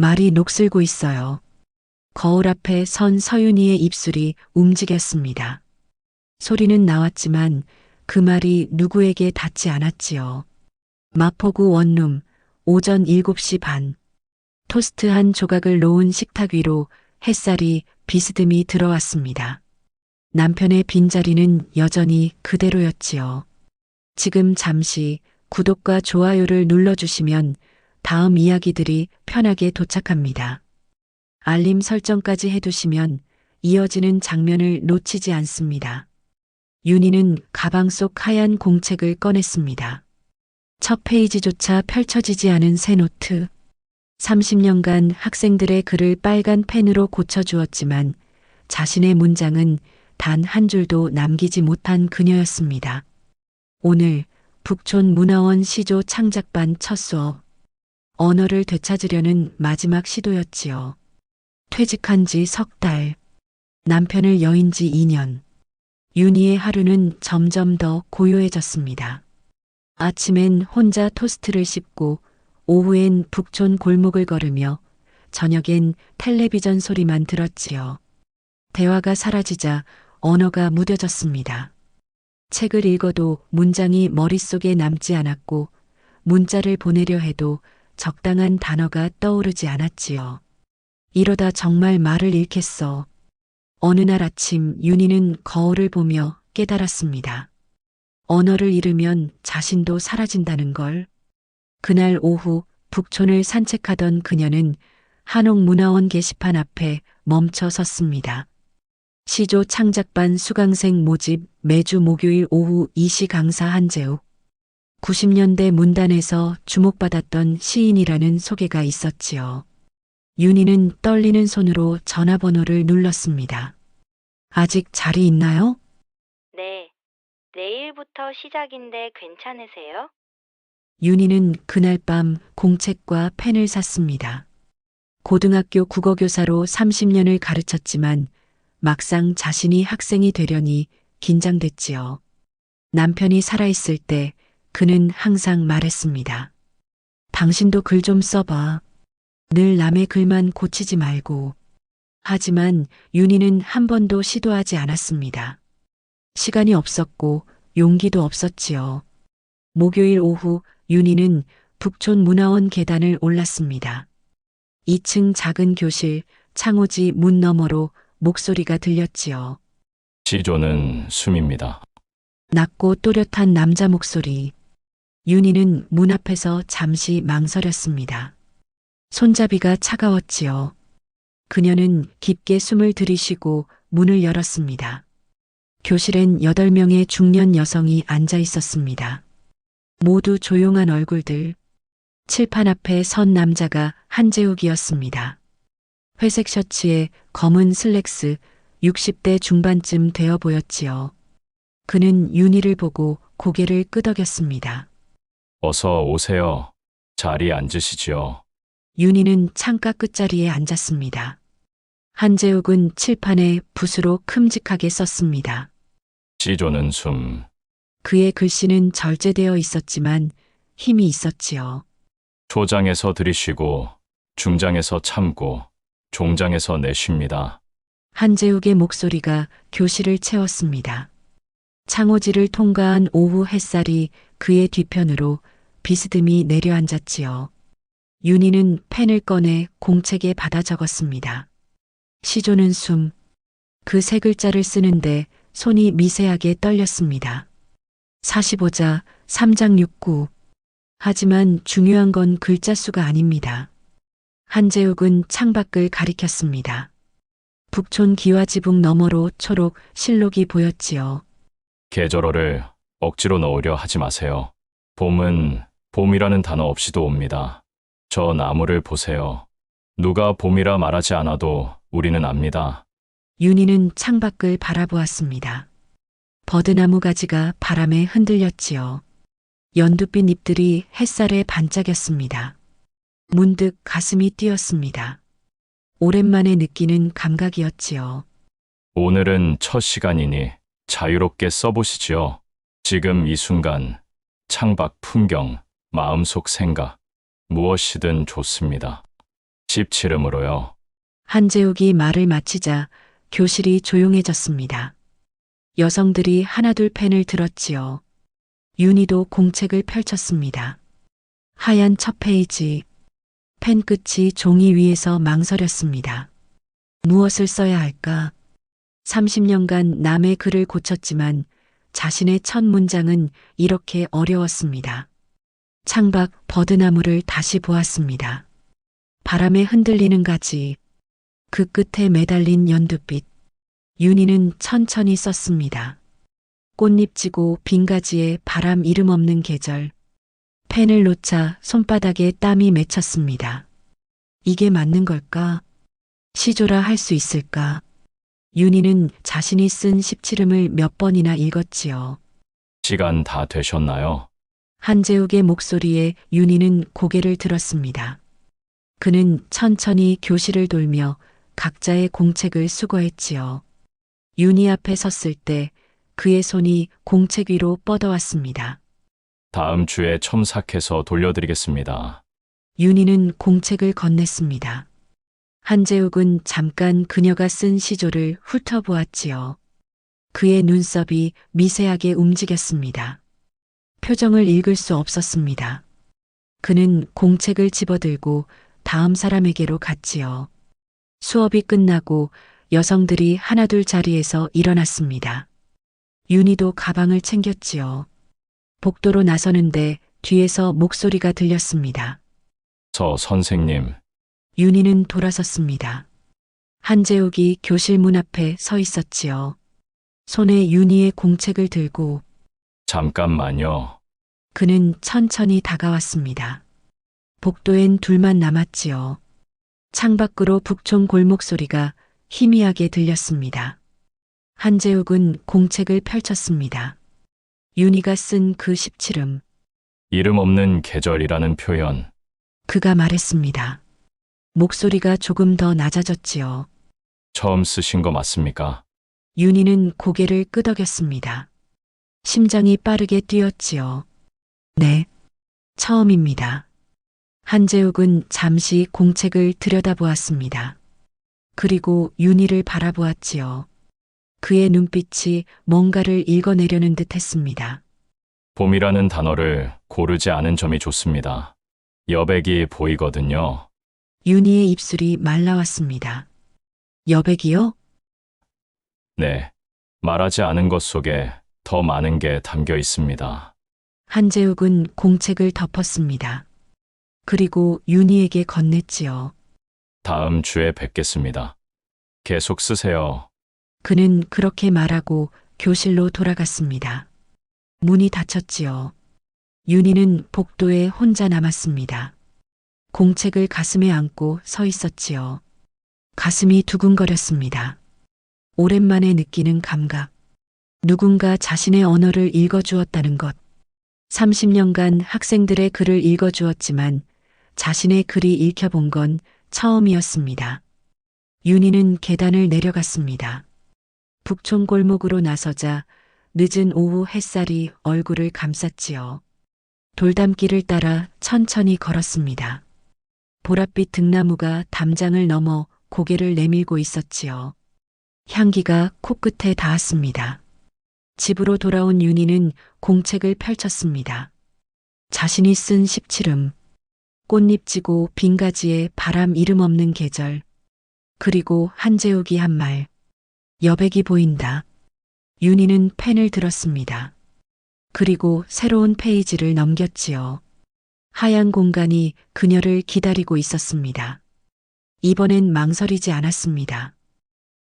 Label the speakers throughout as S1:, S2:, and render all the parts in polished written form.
S1: 말이 녹슬고 있어요. 거울 앞에 선 서윤이의 입술이 움직였습니다. 소리는 나왔지만 그 말이 누구에게 닿지 않았지요. 마포구 원룸, 오전 7시 반. 토스트 한 조각을 놓은 식탁 위로 햇살이 비스듬히 들어왔습니다. 남편의 빈자리는 여전히 그대로였지요. 지금 잠시 구독과 좋아요를 눌러주시면 다음 이야기들이 편하게 도착합니다. 알림 설정까지 해두시면 이어지는 장면을 놓치지 않습니다. 윤희는 가방 속 하얀 공책을 꺼냈습니다. 첫 페이지조차 펼쳐지지 않은 새 노트. 30년간 학생들의 글을 빨간 펜으로 고쳐주었지만 자신의 문장은 단 한 줄도 남기지 못한 그녀였습니다. 오늘 북촌 문화원 시조 창작반 첫 수업. 언어를 되찾으려는 마지막 시도였지요. 퇴직한 지 석 달. 남편을 여인 지 2년. 윤희의 하루는 점점 더 고요해졌습니다. 아침엔 혼자 토스트를 씹고 오후엔 북촌 골목을 걸으며 저녁엔 텔레비전 소리만 들었지요. 대화가 사라지자 언어가 무뎌졌습니다. 책을 읽어도 문장이 머릿속에 남지 않았고 문자를 보내려 해도 적당한 단어가 떠오르지 않았지요. 이러다 정말 말을 잃겠어. 어느 날 아침 윤희는 거울을 보며 깨달았습니다. 언어를 잃으면 자신도 사라진다는 걸. 그날 오후 북촌을 산책하던 그녀는 한옥문화원 게시판 앞에 멈춰 섰습니다. 시조 창작반 수강생 모집 매주 목요일 오후 2시 강사 한재욱. 90년대 문단에서 주목받았던 시인이라는 소개가 있었지요. 윤희는 떨리는 손으로 전화번호를 눌렀습니다. 아직 자리 있나요?
S2: 네, 내일부터 시작인데 괜찮으세요?
S1: 윤희는 그날 밤 공책과 펜을 샀습니다. 고등학교 국어교사로 30년을 가르쳤지만 막상 자신이 학생이 되려니 긴장됐지요. 남편이 살아있을 때 그는 항상 말했습니다. 당신도 글 좀 써봐. 늘 남의 글만 고치지 말고. 하지만 윤희는 한 번도 시도하지 않았습니다. 시간이 없었고 용기도 없었지요. 목요일 오후 윤희는 북촌 문화원 계단을 올랐습니다. 2층 작은 교실, 창호지 문 너머로 목소리가 들렸지요.
S3: 시조는 숨입니다.
S1: 낮고 또렷한 남자 목소리. 윤희는 문 앞에서 잠시 망설였습니다. 손잡이가 차가웠지요. 그녀는 깊게 숨을 들이쉬고 문을 열었습니다. 교실엔 8명의 중년 여성이 앉아 있었습니다. 모두 조용한 얼굴들. 칠판 앞에 선 남자가 한재욱이었습니다. 회색 셔츠에 검은 슬랙스, 60대 중반쯤 되어 보였지요. 그는 윤희를 보고 고개를 끄덕였습니다.
S3: 어서 오세요. 자리에 앉으시지요.
S1: 윤희는 창가 끝자리에 앉았습니다. 한재욱은 칠판에 붓으로 큼직하게 썼습니다.
S3: 시조는 숨.
S1: 그의 글씨는 절제되어 있었지만 힘이 있었지요.
S3: 초장에서 들이쉬고 중장에서 참고 종장에서 내쉽니다.
S1: 한재욱의 목소리가 교실을 채웠습니다. 창호지를 통과한 오후 햇살이 그의 뒤편으로 비스듬히 내려앉았지요. 윤희는 펜을 꺼내 공책에 받아 적었습니다. 시조는 숨. 그 세 글자를 쓰는데 손이 미세하게 떨렸습니다. 45자 3장 69. 하지만 중요한 건 글자 수가 아닙니다. 한재욱은 창밖을 가리켰습니다. 북촌 기와지붕 너머로 초록 실록이 보였지요.
S3: 계절어를 억지로 넣으려 하지 마세요. 봄은 봄이라는 단어 없이도 옵니다. 저 나무를 보세요. 누가 봄이라 말하지 않아도 우리는 압니다.
S1: 윤희는 창밖을 바라보았습니다. 버드나무 가지가 바람에 흔들렸지요. 연두빛 잎들이 햇살에 반짝였습니다. 문득 가슴이 뛰었습니다. 오랜만에 느끼는 감각이었지요.
S3: 오늘은 첫 시간이니 자유롭게 써보시지요. 지금 이 순간, 창밖 풍경, 마음속 생각, 무엇이든 좋습니다. 17음으로요.
S1: 한재욱이 말을 마치자 교실이 조용해졌습니다. 여성들이 하나둘 펜을 들었지요. 윤희도 공책을 펼쳤습니다. 하얀 첫 페이지. 펜 끝이 종이 위에서 망설였습니다. 무엇을 써야 할까? 30년간 남의 글을 고쳤지만 자신의 첫 문장은 이렇게 어려웠습니다. 창밖 버드나무를 다시 보았습니다. 바람에 흔들리는 가지. 그 끝에 매달린 연두빛. 윤희는 천천히 썼습니다. 꽃잎 지고 빈 가지에 바람 이름 없는 계절. 펜을 놓자 손바닥에 땀이 맺혔습니다. 이게 맞는 걸까? 시조라 할 수 있을까? 윤희는 자신이 쓴 17음을 몇 번이나 읽었지요.
S3: 시간 다 되셨나요?
S1: 한재욱의 목소리에 윤희는 고개를 들었습니다. 그는 천천히 교실을 돌며 각자의 공책을 수거했지요. 윤희 앞에 섰을 때 그의 손이 공책 위로 뻗어왔습니다.
S3: 다음 주에 첨삭해서 돌려드리겠습니다.
S1: 윤희는 공책을 건넸습니다. 한재욱은 잠깐 그녀가 쓴 시조를 훑어보았지요. 그의 눈썹이 미세하게 움직였습니다. 표정을 읽을 수 없었습니다. 그는 공책을 집어들고 다음 사람에게로 갔지요. 수업이 끝나고 여성들이 하나둘 자리에서 일어났습니다. 윤희도 가방을 챙겼지요. 복도로 나서는데 뒤에서 목소리가 들렸습니다.
S3: 저 선생님,
S1: 윤희는 돌아섰습니다. 한재욱이 교실 문 앞에 서 있었지요. 손에 윤희의 공책을 들고
S3: 잠깐만요.
S1: 그는 천천히 다가왔습니다. 복도엔 둘만 남았지요. 창밖으로 북촌 골목 소리가 희미하게 들렸습니다. 한재욱은 공책을 펼쳤습니다. 윤희가 쓴 그 17음.
S3: 이름 없는 계절이라는 표현.
S1: 그가 말했습니다. 목소리가 조금 더 낮아졌지요.
S3: 처음 쓰신 거 맞습니까?
S1: 윤희는 고개를 끄덕였습니다. 심장이 빠르게 뛰었지요. 네, 처음입니다. 한재욱은 잠시 공책을 들여다보았습니다. 그리고 윤희를 바라보았지요. 그의 눈빛이 뭔가를 읽어내려는 듯 했습니다.
S3: 봄이라는 단어를 고르지 않은 점이 좋습니다. 여백이 보이거든요.
S1: 윤희의 입술이 말라왔습니다. 여백이요?
S3: 네. 말하지 않은 것 속에 더 많은 게 담겨 있습니다.
S1: 한재욱은 공책을 덮었습니다. 그리고 윤희에게 건넸지요.
S3: 다음 주에 뵙겠습니다. 계속 쓰세요.
S1: 그는 그렇게 말하고 교실로 돌아갔습니다. 문이 닫혔지요. 윤희는 복도에 혼자 남았습니다. 공책을 가슴에 안고 서 있었지요. 가슴이 두근거렸습니다. 오랜만에 느끼는 감각. 누군가 자신의 언어를 읽어주었다는 것. 30년간 학생들의 글을 읽어주었지만 자신의 글이 읽혀본 건 처음이었습니다. 윤희는 계단을 내려갔습니다. 북촌 골목으로 나서자 늦은 오후 햇살이 얼굴을 감쌌지요. 돌담길을 따라 천천히 걸었습니다. 보랏빛 등나무가 담장을 넘어 고개를 내밀고 있었지요. 향기가 코끝에 닿았습니다. 집으로 돌아온 윤희는 공책을 펼쳤습니다. 자신이 쓴 17음. 꽃잎 지고 빈 가지에 바람 이름 없는 계절. 그리고 한재욱이 한 말. 여백이 보인다. 윤희는 펜을 들었습니다. 그리고 새로운 페이지를 넘겼지요. 하얀 공간이 그녀를 기다리고 있었습니다. 이번엔 망설이지 않았습니다.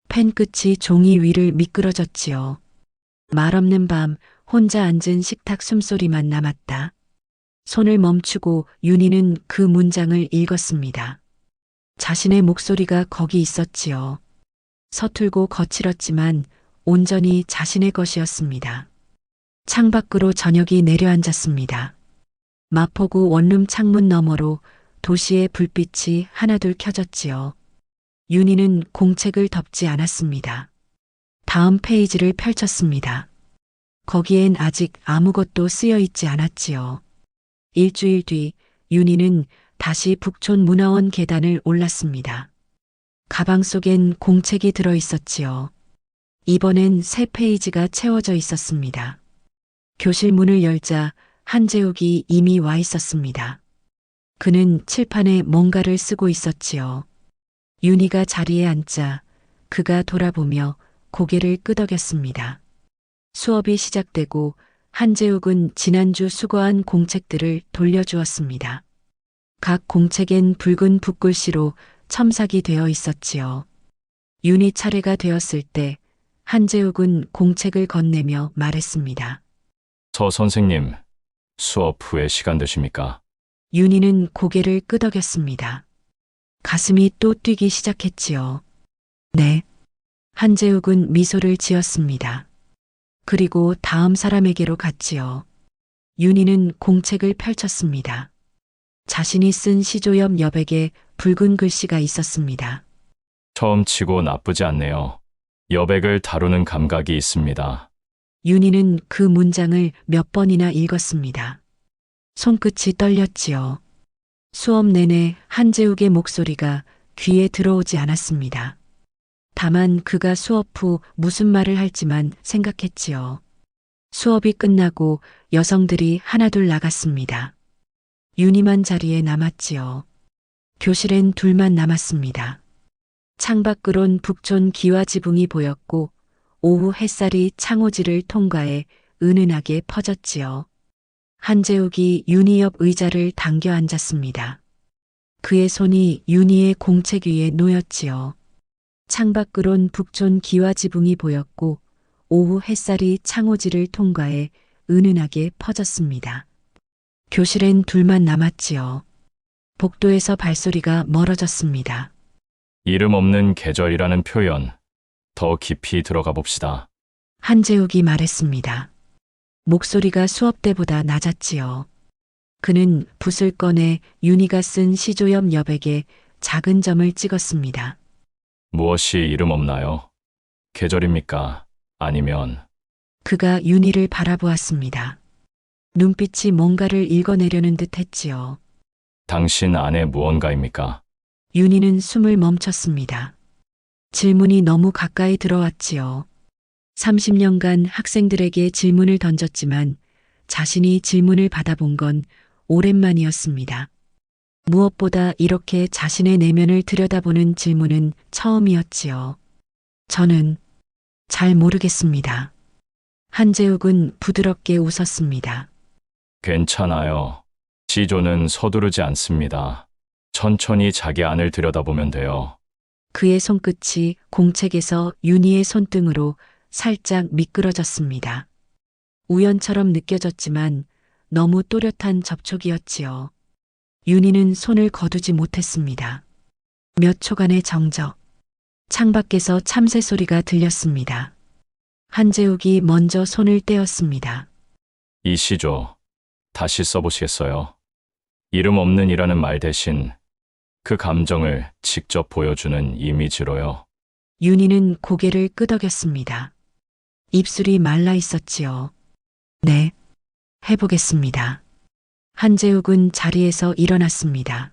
S1: 펜 끝이 종이 위를 미끄러졌지요. 말 없는 밤 혼자 앉은 식탁 숨소리만 남았다. 손을 멈추고 윤희는 그 문장을 읽었습니다. 자신의 목소리가 거기 있었지요. 서툴고 거칠었지만 온전히 자신의 것이었습니다. 창밖으로 저녁이 내려앉았습니다. 마포구 원룸 창문 너머로 도시의 불빛이 하나둘 켜졌지요. 윤희는 공책을 덮지 않았습니다. 다음 페이지를 펼쳤습니다. 거기엔 아직 아무것도 쓰여 있지 않았지요. 일주일 뒤 윤희는 다시 북촌 문화원 계단을 올랐습니다. 가방 속엔 공책이 들어 있었지요. 이번엔 새 페이지가 채워져 있었습니다. 교실 문을 열자 한재욱이 이미 와 있었습니다. 그는 칠판에 뭔가를 쓰고 있었지요. 윤희가 자리에 앉자 그가 돌아보며 고개를 끄덕였습니다. 수업이 시작되고 한재욱은 지난주 수거한 공책들을 돌려주었습니다. 각 공책엔 붉은 붓글씨로 첨삭이 되어 있었지요. 윤희 차례가 되었을 때 한재욱은 공책을 건네며 말했습니다.
S3: 서 선생님, 수업 후에 시간 되십니까?
S1: 윤희는 고개를 끄덕였습니다. 가슴이 또 뛰기 시작했지요. 네. 한재욱은 미소를 지었습니다. 그리고 다음 사람에게로 갔지요. 윤희는 공책을 펼쳤습니다. 자신이 쓴 시조 옆 여백에 붉은 글씨가 있었습니다.
S3: 처음 치고 나쁘지 않네요. 여백을 다루는 감각이 있습니다.
S1: 윤희는 그 문장을 몇 번이나 읽었습니다. 손끝이 떨렸지요. 수업 내내 한재욱의 목소리가 귀에 들어오지 않았습니다. 다만 그가 수업 후 무슨 말을 할지만 생각했지요. 수업이 끝나고 여성들이 하나둘 나갔습니다. 윤희만 자리에 남았지요. 교실엔 둘만 남았습니다. 창밖으론 북촌 기와지붕이 보였고 오후 햇살이 창호지를 통과해 은은하게 퍼졌지요. 한재욱이 윤희 옆 의자를 당겨 앉았습니다. 그의 손이 윤희의 공책 위에 놓였지요. 창밖으론 북촌 기와지붕이 보였고 오후 햇살이 창호지를 통과해 은은하게 퍼졌습니다. 교실엔 둘만 남았지요. 복도에서 발소리가 멀어졌습니다.
S3: 이름 없는 계절이라는 표현, 더 깊이 들어가 봅시다.
S1: 한재욱이 말했습니다. 목소리가 수업 때보다 낮았지요. 그는 붓을 꺼내 윤희가 쓴 시조 옆 여백에 작은 점을 찍었습니다.
S3: 무엇이 이름 없나요? 계절입니까? 아니면
S1: 그가 윤희를 바라보았습니다. 눈빛이 뭔가를 읽어내려는 듯 했지요.
S3: 당신 안에 무언가입니까?
S1: 윤희는 숨을 멈췄습니다. 질문이 너무 가까이 들어왔지요. 30년간 학생들에게 질문을 던졌지만 자신이 질문을 받아본 건 오랜만이었습니다. 무엇보다 이렇게 자신의 내면을 들여다보는 질문은 처음이었지요. 저는 잘 모르겠습니다. 한재욱은 부드럽게 웃었습니다.
S3: 괜찮아요. 시조는 서두르지 않습니다. 천천히 자기 안을 들여다보면 돼요.
S1: 그의 손끝이 공책에서 윤희의 손등으로 살짝 미끄러졌습니다. 우연처럼 느껴졌지만 너무 또렷한 접촉이었지요. 윤희는 손을 거두지 못했습니다. 몇 초간의 정적. 창밖에서 참새 소리가 들렸습니다. 한재욱이 먼저 손을 떼었습니다.
S3: 이 시조, 다시 써보시겠어요? 이름 없는 이라는 말 대신 그 감정을 직접 보여주는 이미지로요.
S1: 윤희는 고개를 끄덕였습니다. 입술이 말라 있었지요. 네, 해보겠습니다. 한재욱은 자리에서 일어났습니다.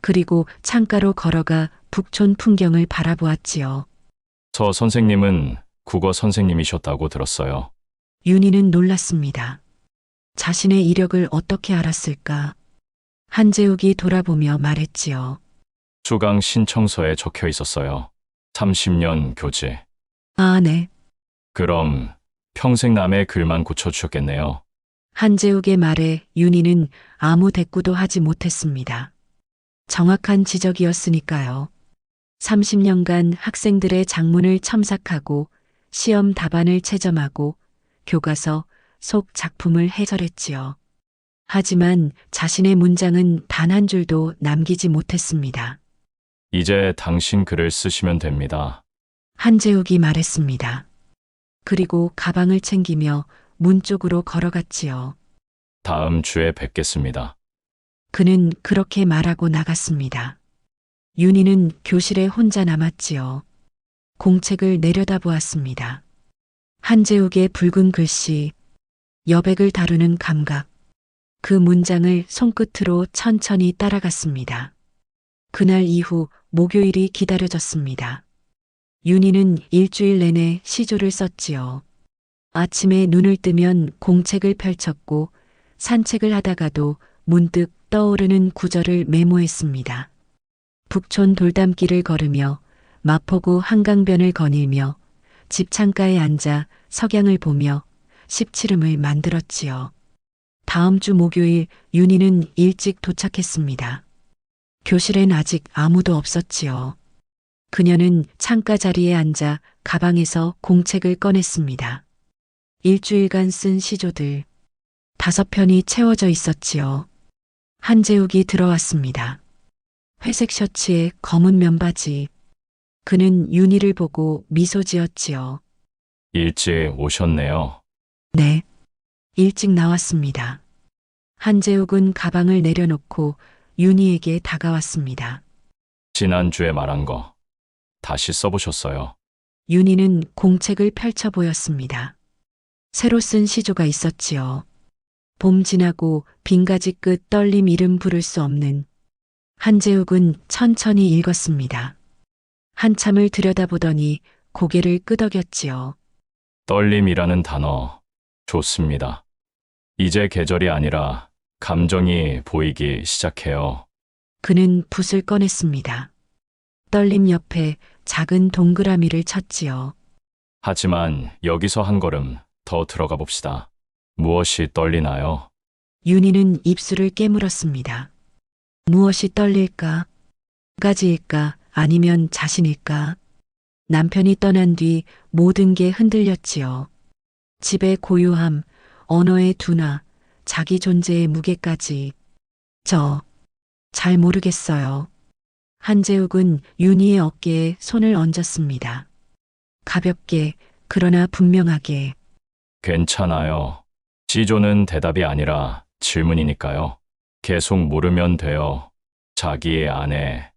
S1: 그리고 창가로 걸어가 북촌 풍경을 바라보았지요.
S3: 서 선생님은 국어 선생님이셨다고 들었어요.
S1: 윤희는 놀랐습니다. 자신의 이력을 어떻게 알았을까? 한재욱이 돌아보며 말했지요.
S3: 수강 신청서에 적혀 있었어요. 30년 교지.
S1: 아, 네.
S3: 그럼 평생 남의 글만 고쳐주셨겠네요.
S1: 한재욱의 말에 윤희는 아무 대꾸도 하지 못했습니다. 정확한 지적이었으니까요. 30년간 학생들의 작문을 첨삭하고 시험 답안을 채점하고 교과서 속 작품을 해설했지요. 하지만 자신의 문장은 단 한 줄도 남기지 못했습니다.
S3: 이제 당신 글을 쓰시면 됩니다.
S1: 한재욱이 말했습니다. 그리고 가방을 챙기며 문 쪽으로 걸어갔지요.
S3: 다음 주에 뵙겠습니다.
S1: 그는 그렇게 말하고 나갔습니다. 윤희는 교실에 혼자 남았지요. 공책을 내려다보았습니다. 한재욱의 붉은 글씨, 여백을 다루는 감각, 그 문장을 손끝으로 천천히 따라갔습니다. 그날 이후 목요일이 기다려졌습니다. 윤희는 일주일 내내 시조를 썼지요. 아침에 눈을 뜨면 공책을 펼쳤고 산책을 하다가도 문득 떠오르는 구절을 메모했습니다. 북촌 돌담길을 걸으며 마포구 한강변을 거닐며 집 창가에 앉아 석양을 보며 십치름을 만들었지요. 다음 주 목요일 윤희는 일찍 도착했습니다. 교실엔 아직 아무도 없었지요. 그녀는 창가 자리에 앉아 가방에서 공책을 꺼냈습니다. 일주일간 쓴 시조들 5편이 채워져 있었지요. 한재욱이 들어왔습니다. 회색 셔츠에 검은 면바지. 그는 윤희를 보고 미소 지었지요.
S3: 일찍 오셨네요.
S1: 네. 일찍 나왔습니다. 한재욱은 가방을 내려놓고 윤희에게 다가왔습니다.
S3: 지난주에 말한 거 다시 써보셨어요.
S1: 윤희는 공책을 펼쳐 보였습니다. 새로 쓴 시조가 있었지요. 봄 지나고 빈가지 끝 떨림 이름 부를 수 없는. 한재욱은 천천히 읽었습니다. 한참을 들여다보더니 고개를 끄덕였지요.
S3: 떨림이라는 단어 좋습니다. 이제 계절이 아니라 감정이 보이기 시작해요.
S1: 그는 붓을 꺼냈습니다. 떨림 옆에 작은 동그라미를 쳤지요.
S3: 하지만 여기서 한 걸음 더 들어가 봅시다. 무엇이 떨리나요?
S1: 윤희는 입술을 깨물었습니다. 무엇이 떨릴까? 가지일까? 아니면 자신일까? 남편이 떠난 뒤 모든 게 흔들렸지요. 집의 고요함, 언어의 둔화, 자기 존재의 무게까지. 잘 모르겠어요. 한재욱은 윤희의 어깨에 손을 얹었습니다. 가볍게, 그러나 분명하게.
S3: 괜찮아요. 시조는 대답이 아니라 질문이니까요. 계속 물으면 돼요. 자기의 아내.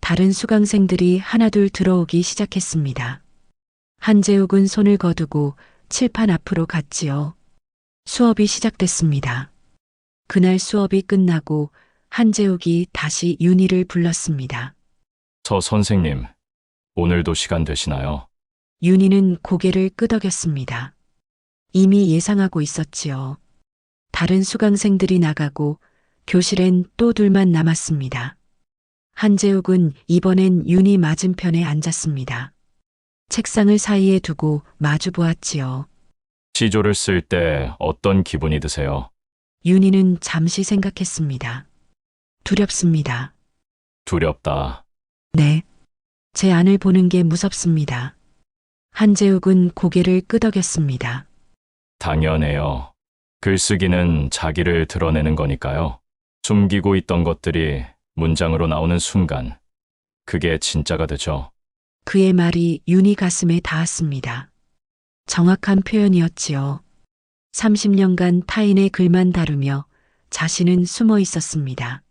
S1: 다른 수강생들이 하나둘 들어오기 시작했습니다. 한재욱은 손을 거두고 칠판 앞으로 갔지요. 수업이 시작됐습니다. 그날 수업이 끝나고 한재욱이 다시 윤희를 불렀습니다.
S3: 서 선생님, 오늘도 시간 되시나요?
S1: 윤희는 고개를 끄덕였습니다. 이미 예상하고 있었지요. 다른 수강생들이 나가고 교실엔 또 둘만 남았습니다. 한재욱은 이번엔 윤희 맞은편에 앉았습니다. 책상을 사이에 두고 마주 보았지요.
S3: 시조를 쓸 때 어떤 기분이 드세요?
S1: 윤희는 잠시 생각했습니다. 두렵습니다.
S3: 두렵다.
S1: 네. 제 안을 보는 게 무섭습니다. 한재욱은 고개를 끄덕였습니다.
S3: 당연해요. 글쓰기는 자기를 드러내는 거니까요. 숨기고 있던 것들이 문장으로 나오는 순간, 그게 진짜가 되죠.
S1: 그의 말이 윤희 가슴에 닿았습니다. 정확한 표현이었지요. 30년간 타인의 글만 다루며 자신은 숨어 있었습니다.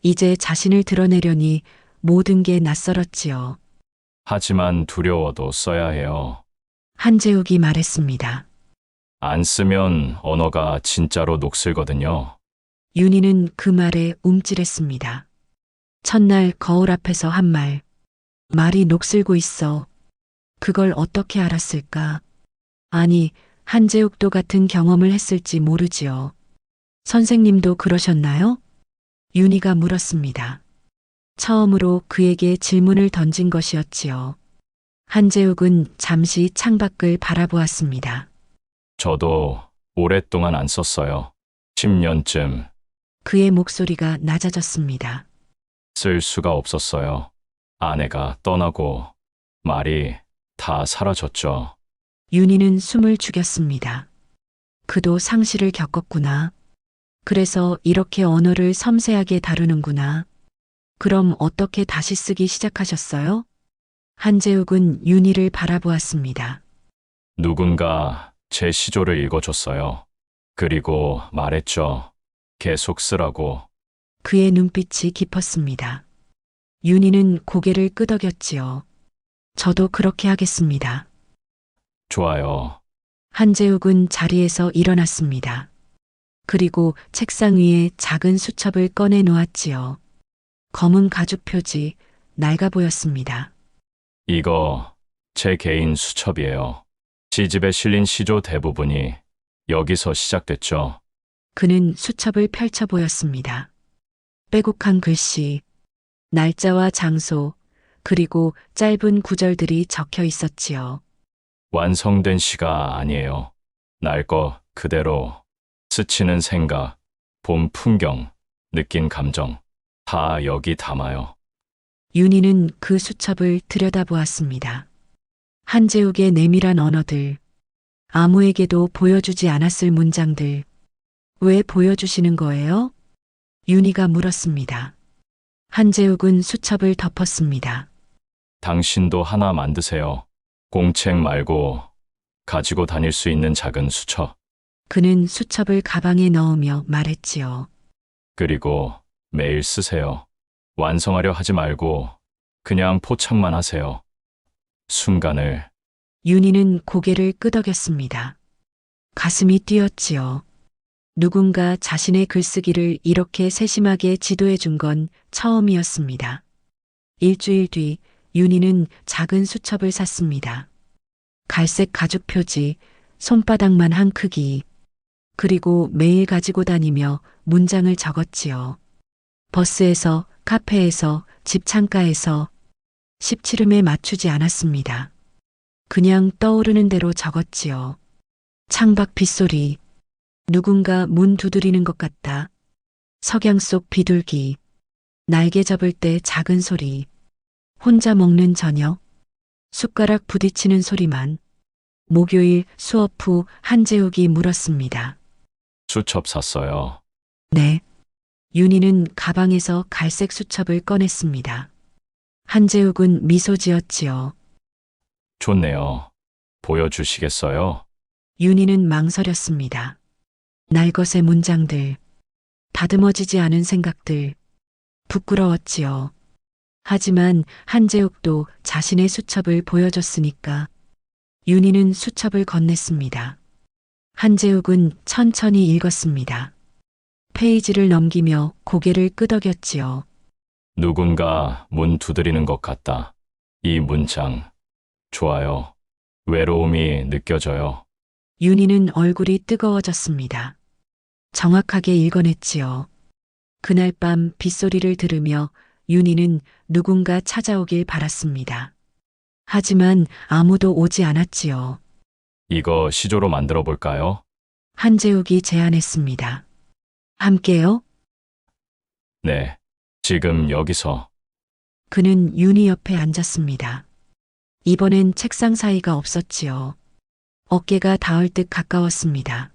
S1: 이제 자신을 드러내려니 모든 게 낯설었지요.
S3: 하지만 두려워도 써야 해요.
S1: 한재욱이 말했습니다.
S3: 안 쓰면 언어가 진짜로 녹슬거든요.
S1: 윤희는 그 말에 움찔했습니다. 첫날 거울 앞에서 한 말. 말이 녹슬고 있어. 그걸 어떻게 알았을까? 아니, 한재욱도 같은 경험을 했을지 모르지요. 선생님도 그러셨나요? 윤희가 물었습니다. 처음으로 그에게 질문을 던진 것이었지요. 한재욱은 잠시 창밖을 바라보았습니다.
S3: 저도 오랫동안 안 썼어요. 10년쯤
S1: 그의 목소리가 낮아졌습니다.
S3: 쓸 수가 없었어요. 아내가 떠나고 말이 다 사라졌죠.
S1: 윤희는 숨을 죽였습니다. 그도 상실을 겪었구나. 그래서 이렇게 언어를 섬세하게 다루는구나. 그럼 어떻게 다시 쓰기 시작하셨어요? 한재욱은 윤희를 바라보았습니다.
S3: 누군가 제 시조를 읽어줬어요. 그리고 말했죠. 계속 쓰라고.
S1: 그의 눈빛이 깊었습니다. 윤희는 고개를 끄덕였지요. 저도 그렇게 하겠습니다.
S3: 좋아요.
S1: 한재욱은 자리에서 일어났습니다. 그리고 책상 위에 작은 수첩을 꺼내 놓았지요. 검은 가죽 표지, 낡아 보였습니다.
S3: 이거 제 개인 수첩이에요. 시집에 실린 시조 대부분이 여기서 시작됐죠.
S1: 그는 수첩을 펼쳐 보였습니다. 빼곡한 글씨, 날짜와 장소, 그리고 짧은 구절들이 적혀 있었지요.
S3: 완성된 시가 아니에요. 날 거 그대로 스치는 생각, 봄 풍경, 느낀 감정 다 여기 담아요.
S1: 윤희는 그 수첩을 들여다보았습니다. 한재욱의 내밀한 언어들, 아무에게도 보여주지 않았을 문장들. 왜 보여주시는 거예요? 윤희가 물었습니다. 한재욱은 수첩을 덮었습니다.
S3: 당신도 하나 만드세요. 공책 말고 가지고 다닐 수 있는 작은 수첩.
S1: 그는 수첩을 가방에 넣으며 말했지요.
S3: 그리고 매일 쓰세요. 완성하려 하지 말고 그냥 포착만 하세요. 순간을.
S1: 윤희는 고개를 끄덕였습니다. 가슴이 뛰었지요. 누군가 자신의 글쓰기를 이렇게 세심하게 지도해 준 건 처음이었습니다. 일주일 뒤 윤희는 작은 수첩을 샀습니다. 갈색 가죽 표지, 손바닥만 한 크기. 그리고 매일 가지고 다니며 문장을 적었지요. 버스에서, 카페에서, 집 창가에서 17음에 맞추지 않았습니다. 그냥 떠오르는 대로 적었지요. 창밖 빗소리. 누군가 문 두드리는 것 같다. 석양 속 비둘기. 날개 접을 때 작은 소리. 혼자 먹는 저녁. 숟가락 부딪히는 소리만. 목요일 수업 후 한재욱이 물었습니다.
S3: 수첩 샀어요.
S1: 네. 윤희는 가방에서 갈색 수첩을 꺼냈습니다. 한재욱은 미소 지었지요.
S3: 좋네요. 보여주시겠어요?
S1: 윤희는 망설였습니다. 날것의 문장들, 다듬어지지 않은 생각들, 부끄러웠지요. 하지만 한재욱도 자신의 수첩을 보여줬으니까 윤희는 수첩을 건넸습니다. 한재욱은 천천히 읽었습니다. 페이지를 넘기며 고개를 끄덕였지요.
S3: 누군가 문 두드리는 것 같다. 이 문장. 좋아요. 외로움이 느껴져요.
S1: 윤희는 얼굴이 뜨거워졌습니다. 정확하게 읽어냈지요. 그날 밤 빗소리를 들으며 윤희는 누군가 찾아오길 바랐습니다. 하지만 아무도 오지 않았지요.
S3: 이거 시조로 만들어 볼까요?
S1: 한재욱이 제안했습니다. 함께요?
S3: 네. 지금 여기서.
S1: 그는 윤희 옆에 앉았습니다. 이번엔 책상 사이가 없었지요. 어깨가 닿을 듯 가까웠습니다.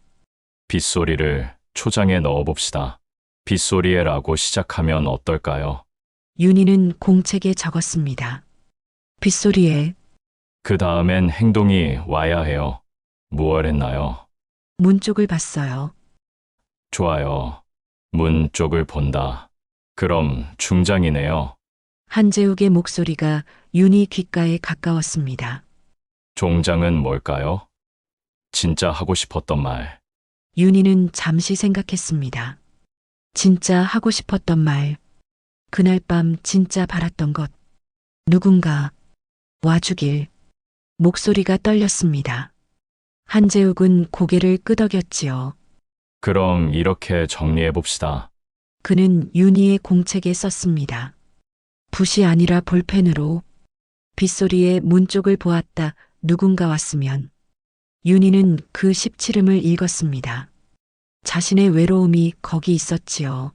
S3: 빗소리를 초장에 넣어봅시다. 빗소리에라고 시작하면 어떨까요?
S1: 윤희는 공책에 적었습니다. 빗소리에.
S3: 그 다음엔 행동이 와야 해요. 무얼 했나요?
S1: 문 쪽을 봤어요.
S3: 좋아요. 문 쪽을 본다. 그럼 중장이네요.
S1: 한재욱의 목소리가 윤희 귓가에 가까웠습니다.
S3: 종장은 뭘까요? 진짜 하고 싶었던 말.
S1: 윤희는 잠시 생각했습니다. 진짜 하고 싶었던 말. 그날 밤 진짜 바랐던 것. 누군가 와주길. 목소리가 떨렸습니다. 한재욱은 고개를 끄덕였지요.
S3: 그럼 이렇게 정리해 봅시다.
S1: 그는 윤희의 공책에 썼습니다. 붓이 아니라 볼펜으로. 빗소리에 문 쪽을 보았다. 누군가 왔으면. 윤희는 그 17음을 읽었습니다. 자신의 외로움이 거기 있었지요.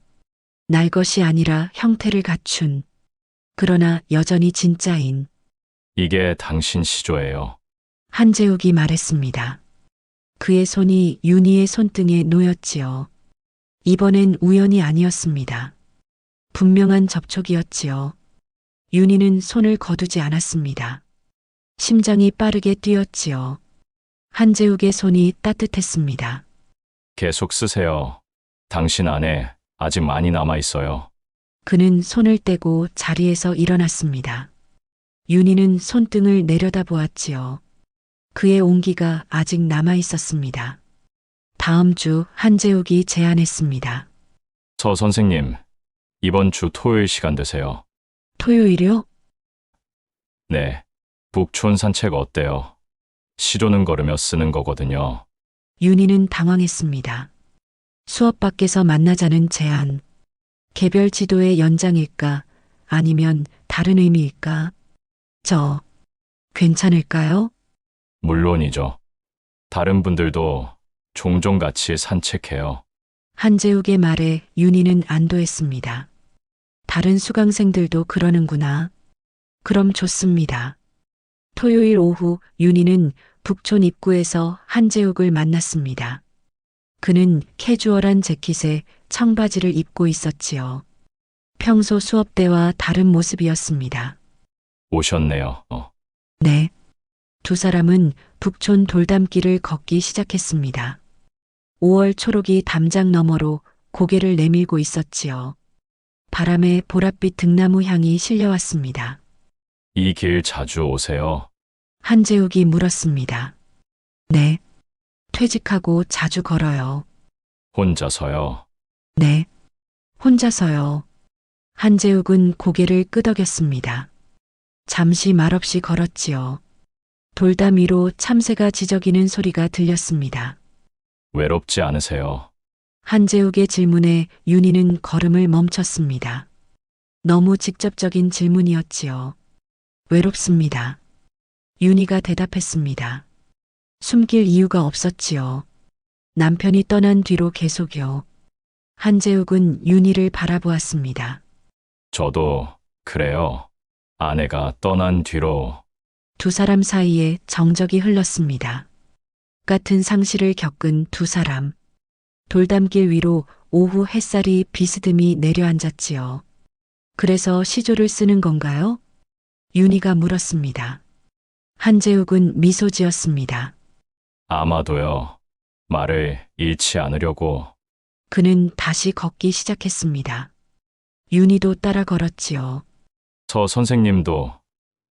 S1: 날 것이 아니라 형태를 갖춘. 그러나 여전히 진짜인.
S3: 이게 당신 시조예요.
S1: 한재욱이 말했습니다. 그의 손이 윤희의 손등에 놓였지요. 이번엔 우연이 아니었습니다. 분명한 접촉이었지요. 윤희는 손을 거두지 않았습니다. 심장이 빠르게 뛰었지요. 한재욱의 손이 따뜻했습니다.
S3: 계속 쓰세요. 당신 안에 아직 많이 남아 있어요.
S1: 그는 손을 떼고 자리에서 일어났습니다. 윤희는 손등을 내려다보았지요. 그의 온기가 아직 남아 있었습니다. 다음 주 한재욱이 제안했습니다.
S3: 서 선생님, 이번 주 토요일 시간 되세요.
S1: 토요일요?
S3: 네. 북촌 산책 어때요? 시조는 걸으며 쓰는 거거든요.
S1: 윤희는 당황했습니다. 수업 밖에서 만나자는 제안. 개별 지도의 연장일까? 아니면 다른 의미일까? 괜찮을까요?
S3: 물론이죠. 다른 분들도 종종 같이 산책해요.
S1: 한재욱의 말에 윤희는 안도했습니다. 다른 수강생들도 그러는구나. 그럼 좋습니다. 토요일 오후 윤희는 북촌 입구에서 한재욱을 만났습니다. 그는 캐주얼한 재킷에 청바지를 입고 있었지요. 평소 수업 때와 다른 모습이었습니다.
S3: 오셨네요.
S1: 네. 두 사람은 북촌 돌담길을 걷기 시작했습니다. 5월 초록이 담장 너머로 고개를 내밀고 있었지요. 바람에 보랏빛 등나무 향이 실려왔습니다.
S3: 이 길 자주 오세요.
S1: 한재욱이 물었습니다. 네. 퇴직하고 자주 걸어요.
S3: 혼자서요.
S1: 네. 혼자서요. 한재욱은 고개를 끄덕였습니다. 잠시 말없이 걸었지요. 돌담 위로 참새가 지저귀는 소리가 들렸습니다.
S3: 외롭지 않으세요?
S1: 한재욱의 질문에 윤희는 걸음을 멈췄습니다. 너무 직접적인 질문이었지요. 외롭습니다. 윤희가 대답했습니다. 숨길 이유가 없었지요. 남편이 떠난 뒤로 계속요. 한재욱은 윤희를 바라보았습니다.
S3: 저도 그래요. 아내가 떠난 뒤로
S1: 두 사람 사이에 정적이 흘렀습니다. 같은 상실을 겪은 두 사람. 돌담길 위로 오후 햇살이 비스듬히 내려앉았지요. 그래서 시조를 쓰는 건가요? 윤희가 물었습니다. 한재욱은 미소 지었습니다.
S3: 아마도요. 말을 잃지 않으려고.
S1: 그는 다시 걷기 시작했습니다. 윤희도 따라 걸었지요.
S3: 서 선생님도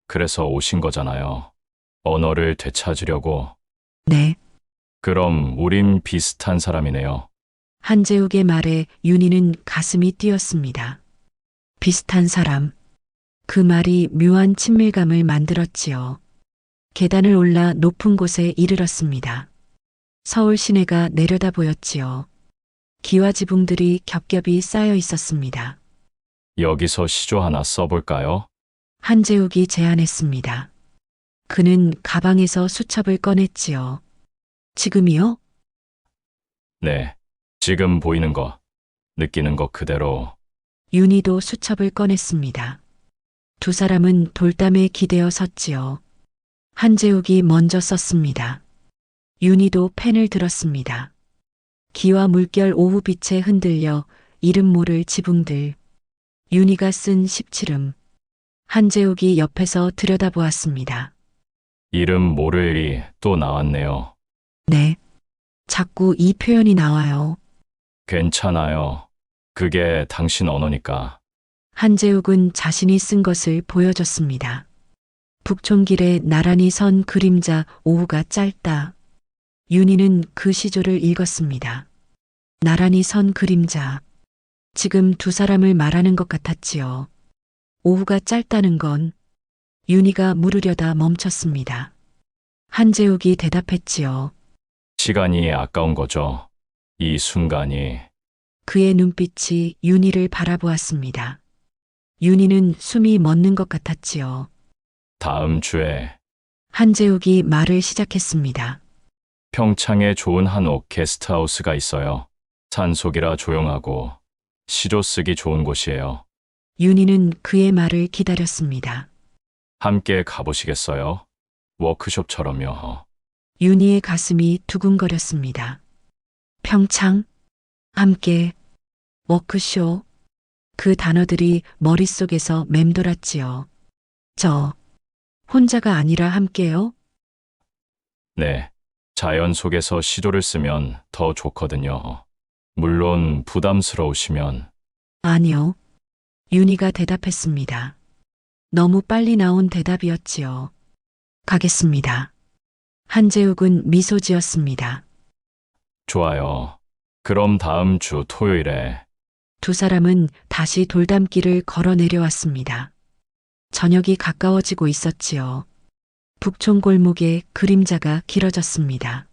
S3: 그래서 오신 거잖아요. 언어를 되찾으려고.
S1: 네.
S3: 그럼 우린 비슷한 사람이네요.
S1: 한재욱의 말에 윤희는 가슴이 뛰었습니다. 비슷한 사람. 그 말이 묘한 친밀감을 만들었지요. 계단을 올라 높은 곳에 이르렀습니다. 서울 시내가 내려다 보였지요. 기와 지붕들이 겹겹이 쌓여 있었습니다.
S3: 여기서 시조 하나 써볼까요?
S1: 한재욱이 제안했습니다. 그는 가방에서 수첩을 꺼냈지요. 지금이요?
S3: 네. 지금 보이는 것, 느끼는 것 그대로.
S1: 윤희도 수첩을 꺼냈습니다. 두 사람은 돌담에 기대어 섰지요. 한재욱이 먼저 썼습니다. 윤희도 펜을 들었습니다. 기와 물결 오후빛에 흔들려 이름 모를 지붕들. 윤희가 쓴 17음. 한재욱이 옆에서 들여다보았습니다.
S3: 이름 모를 일이 또 나왔네요.
S1: 네. 자꾸 이 표현이 나와요.
S3: 괜찮아요. 그게 당신 언어니까.
S1: 한재욱은 자신이 쓴 것을 보여줬습니다. 북촌길에 나란히 선 그림자 오후가 짧다. 윤희는 그 시조를 읽었습니다. 나란히 선 그림자. 지금 두 사람을 말하는 것 같았지요. 오후가 짧다는 건 윤희가 물으려다 멈췄습니다. 한재욱이 대답했지요.
S3: 시간이 아까운 거죠. 이 순간이.
S1: 그의 눈빛이 윤희를 바라보았습니다. 윤희는 숨이 멎는 것 같았지요.
S3: 다음 주에
S1: 한재욱이 말을 시작했습니다.
S3: 평창에 좋은 한옥 게스트하우스가 있어요. 산속이라 조용하고 시조 쓰기 좋은 곳이에요.
S1: 윤희는 그의 말을 기다렸습니다.
S3: 함께 가보시겠어요? 워크숍처럼요.
S1: 윤희의 가슴이 두근거렸습니다. 평창, 함께, 워크숍. 그 단어들이 머릿속에서 맴돌았지요. 혼자가 아니라 함께요?
S3: 네. 자연 속에서 시조를 쓰면 더 좋거든요. 물론 부담스러우시면.
S1: 아니요. 윤희가 대답했습니다. 너무 빨리 나온 대답이었지요. 가겠습니다. 한재욱은 미소 지었습니다.
S3: 좋아요. 그럼 다음 주 토요일에
S1: 두 사람은 다시 돌담길을 걸어 내려왔습니다. 저녁이 가까워지고 있었지요. 북촌 골목에 그림자가 길어졌습니다.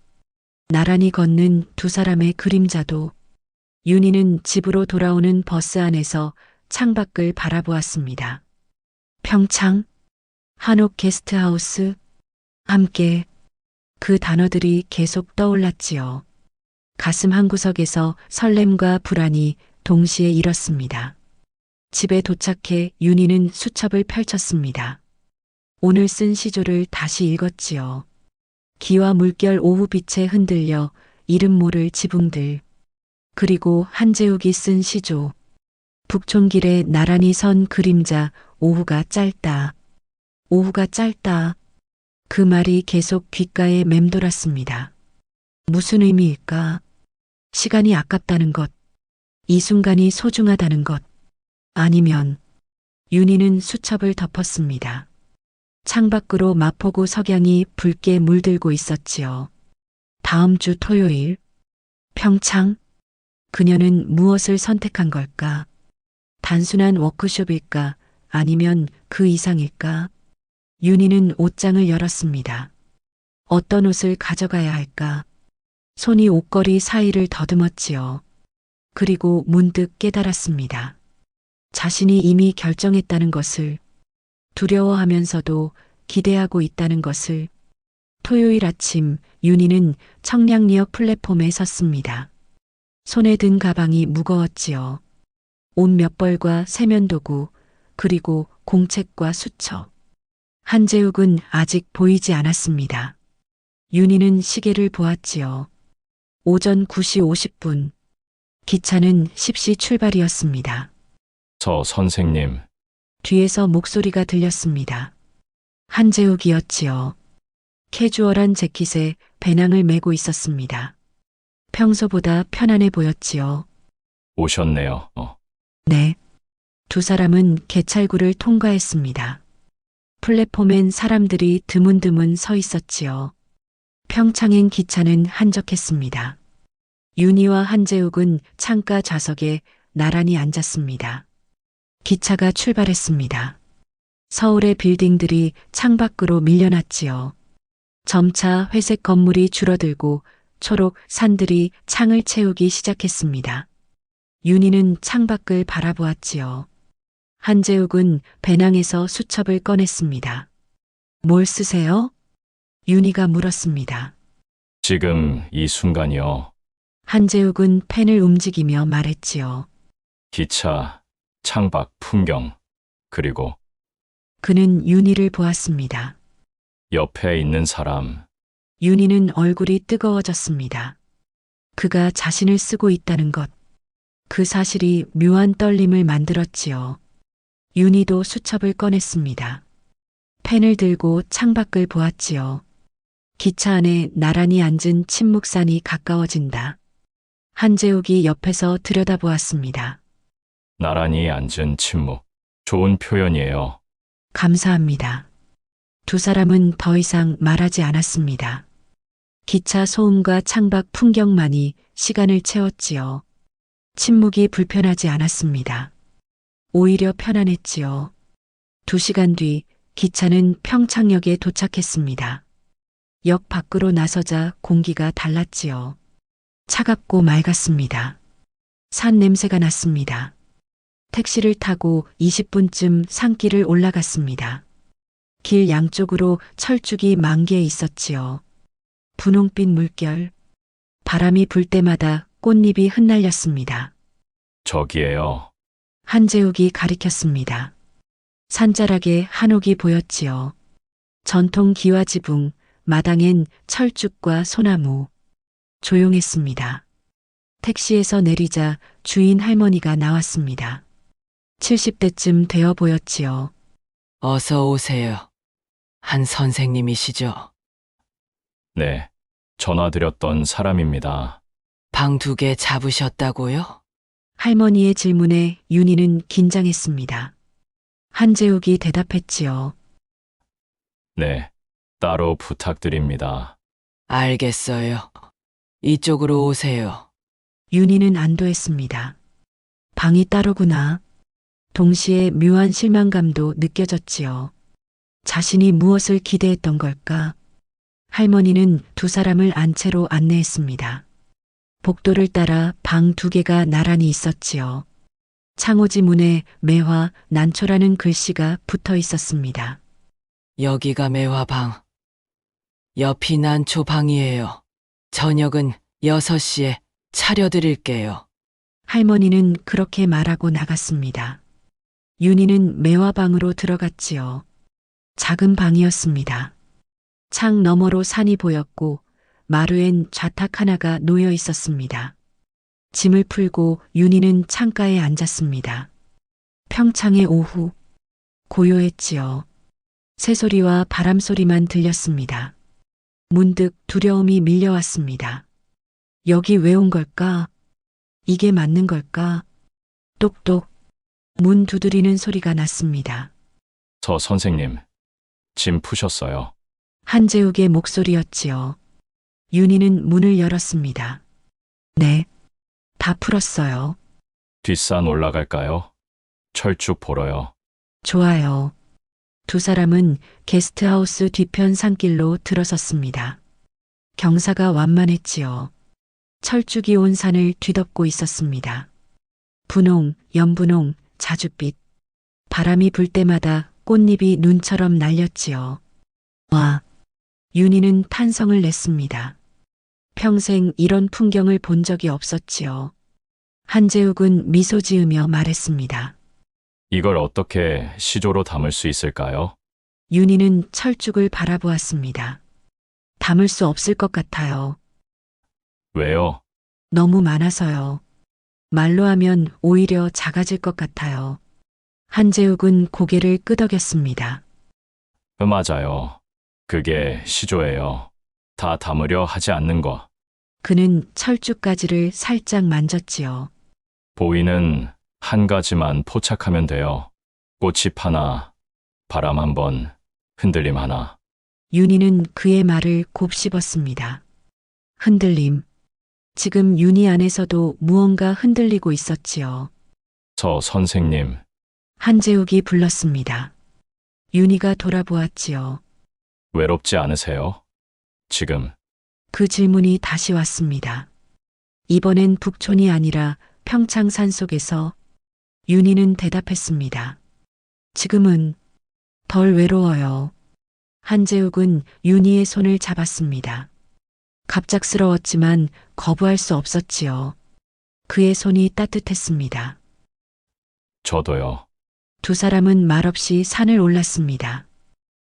S1: 나란히 걷는 두 사람의 그림자도 윤희는 집으로 돌아오는 버스 안에서 창밖을 바라보았습니다. 평창, 한옥 게스트하우스, 함께 그 단어들이 계속 떠올랐지요. 가슴 한구석에서 설렘과 불안이 동시에 일었습니다. 집에 도착해 윤희는 수첩을 펼쳤습니다. 오늘 쓴 시조를 다시 읽었지요. 기와 물결 오후빛에 흔들려 이름 모를 지붕들. 그리고 한재욱이 쓴 시조. 북촌길에 나란히 선 그림자. 오후가 짧다. 오후가 짧다. 그 말이 계속 귓가에 맴돌았습니다. 무슨 의미일까? 시간이 아깝다는 것. 이 순간이 소중하다는 것. 아니면 윤희는 수첩을 덮었습니다. 창밖으로 마포구 석양이 붉게 물들고 있었지요. 다음 주 토요일, 평창. 그녀는 무엇을 선택한 걸까? 단순한 워크숍일까? 아니면 그 이상일까? 윤희는 옷장을 열었습니다. 어떤 옷을 가져가야 할까? 손이 옷걸이 사이를 더듬었지요. 그리고 문득 깨달았습니다. 자신이 이미 결정했다는 것을, 두려워하면서도 기대하고 있다는 것을. 토요일 아침 윤희는 청량리역 플랫폼에 섰습니다. 손에 든 가방이 무거웠지요. 옷 몇 벌과 세면도구, 그리고 공책과 수첩. 한재욱은 아직 보이지 않았습니다. 윤희는 시계를 보았지요. 오전 9시 50분. 기차는 10시 출발이었습니다.
S3: 저 선생님,
S1: 뒤에서 목소리가 들렸습니다. 한재욱이었지요. 캐주얼한 재킷에 배낭을 메고 있었습니다. 평소보다 편안해 보였지요.
S3: 오셨네요.
S1: 네. 두 사람은 개찰구를 통과했습니다. 플랫폼엔 사람들이 드문드문 서 있었지요. 평창행 기차는 한적했습니다. 윤희와 한재욱은 창가 좌석에 나란히 앉았습니다. 기차가 출발했습니다. 서울의 빌딩들이 창밖으로 밀려났지요. 점차 회색 건물이 줄어들고 초록 산들이 창을 채우기 시작했습니다. 윤희는 창밖을 바라보았지요. 한재욱은 배낭에서 수첩을 꺼냈습니다. 뭘 쓰세요? 윤희가 물었습니다.
S3: 지금 이 순간이요.
S1: 한재욱은 펜을 움직이며 말했지요.
S3: 기차, 창밖 풍경, 그리고
S1: 그는 윤희를 보았습니다.
S3: 옆에 있는 사람,
S1: 윤희는 얼굴이 뜨거워졌습니다. 그가 자신을 쓰고 있다는 것. 그 사실이 묘한 떨림을 만들었지요. 윤희도 수첩을 꺼냈습니다. 펜을 들고 창밖을 보았지요. 기차 안에 나란히 앉은 침묵산이 가까워진다. 한재욱이 옆에서 들여다보았습니다.
S3: 나란히 앉은 침묵. 좋은 표현이에요.
S1: 감사합니다. 두 사람은 더 이상 말하지 않았습니다. 기차 소음과 창밖 풍경만이 시간을 채웠지요. 침묵이 불편하지 않았습니다. 오히려 편안했지요. 2시간 뒤 기차는 평창역에 도착했습니다. 역 밖으로 나서자 공기가 달랐지요. 차갑고 맑았습니다. 산 냄새가 났습니다. 택시를 타고 20분쯤 산길을 올라갔습니다. 길 양쪽으로 철쭉이 만개 있었지요. 분홍빛 물결. 바람이 불 때마다 꽃잎이 흩날렸습니다.
S3: 저기에요.
S1: 한재욱이 가리켰습니다. 산자락에 한옥이 보였지요. 전통 기와지붕, 마당엔 철쭉과 소나무. 조용했습니다. 택시에서 내리자 주인 할머니가 나왔습니다. 70대쯤 되어 보였지요.
S4: 어서 오세요. 한 선생님이시죠?
S3: 네. 전화드렸던 사람입니다.
S4: 방 2개 잡으셨다고요?
S1: 할머니의 질문에 윤희는 긴장했습니다. 한재욱이 대답했지요.
S3: 네. 따로 부탁드립니다.
S4: 알겠어요. 이쪽으로 오세요.
S1: 윤희는 안도했습니다. 방이 따로구나. 동시에 묘한 실망감도 느껴졌지요. 자신이 무엇을 기대했던 걸까? 할머니는 두 사람을 안채로 안내했습니다. 복도를 따라 방 두 개가 나란히 있었지요. 창호지 문에 매화, 난초라는 글씨가 붙어 있었습니다.
S4: 여기가 매화방. 옆이 난초 방이에요. 저녁은 6시에 차려드릴게요.
S1: 할머니는 그렇게 말하고 나갔습니다. 윤희는 매화방으로 들어갔지요. 작은 방이었습니다. 창 너머로 산이 보였고 마루엔 좌탁 하나가 놓여 있었습니다. 짐을 풀고 윤희는 창가에 앉았습니다. 평창의 오후, 고요했지요. 새소리와 바람소리만 들렸습니다. 문득 두려움이 밀려왔습니다. 여기 왜 온 걸까? 이게 맞는 걸까? 똑똑. 문 두드리는 소리가 났습니다.
S3: 저 선생님, 짐 푸셨어요.
S1: 한재욱의 목소리였지요. 윤희는 문을 열었습니다. 네, 다 풀었어요.
S3: 뒷산 올라갈까요? 철쭉 보러요.
S1: 좋아요. 두 사람은 게스트하우스 뒤편 산길로 들어섰습니다. 경사가 완만했지요. 철쭉이 온 산을 뒤덮고 있었습니다. 분홍, 연분홍, 자줏빛. 바람이 불 때마다 꽃잎이 눈처럼 날렸지요. 와, 윤희는 탄성을 냈습니다. 평생 이런 풍경을 본 적이 없었지요. 한재욱은 미소 지으며 말했습니다.
S3: 이걸 어떻게 시조로 담을 수 있을까요?
S1: 윤희는 철쭉을 바라보았습니다. 담을 수 없을 것 같아요.
S3: 왜요?
S1: 너무 많아서요. 말로 하면 오히려 작아질 것 같아요. 한재욱은 고개를 끄덕였습니다.
S3: 맞아요. 그게 시조예요. 다 담으려 하지 않는 거.
S1: 그는 철쭉가지를 살짝 만졌지요.
S3: 보이는 한 가지만 포착하면 돼요. 꽃잎 하나, 바람 한 번, 흔들림 하나.
S1: 윤희는 그의 말을 곱씹었습니다. 흔들림. 지금 윤희 안에서도 무언가 흔들리고 있었지요.
S3: 저 선생님,
S1: 한재욱이 불렀습니다. 윤희가 돌아보았지요.
S3: 외롭지 않으세요? 지금
S1: 그 질문이 다시 왔습니다. 이번엔 북촌이 아니라 평창산 속에서 윤희는 대답했습니다. 지금은 덜 외로워요. 한재욱은 윤희의 손을 잡았습니다. 갑작스러웠지만 거부할 수 없었지요. 그의 손이 따뜻했습니다.
S3: 저도요.
S1: 두 사람은 말없이 산을 올랐습니다.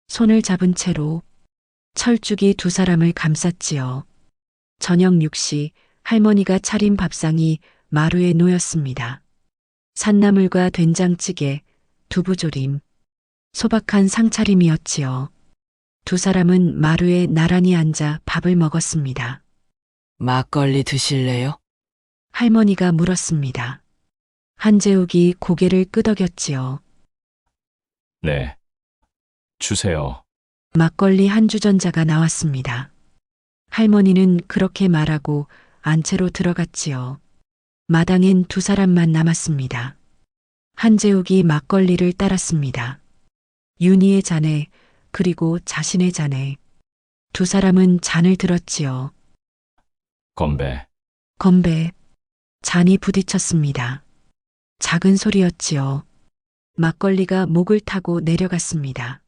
S1: 손을 잡은 채로 철쭉이 두 사람을 감쌌지요. 저녁 6시 할머니가 차린 밥상이 마루에 놓였습니다. 산나물과 된장찌개, 두부조림, 소박한 상차림이었지요. 두 사람은 마루에 나란히 앉아 밥을 먹었습니다.
S4: 막걸리 드실래요?
S1: 할머니가 물었습니다. 한재욱이 고개를 끄덕였지요.
S3: 네. 주세요.
S1: 막걸리 한 주전자가 나왔습니다. 할머니는 그렇게 말하고 안채로 들어갔지요. 마당엔 두 사람만 남았습니다. 한재욱이 막걸리를 따랐습니다. 윤희의 잔에 그리고 자신의 잔에 두 사람은 잔을 들었지요.
S3: 건배.
S1: 건배. 잔이 부딪혔습니다. 작은 소리였지요. 막걸리가 목을 타고 내려갔습니다.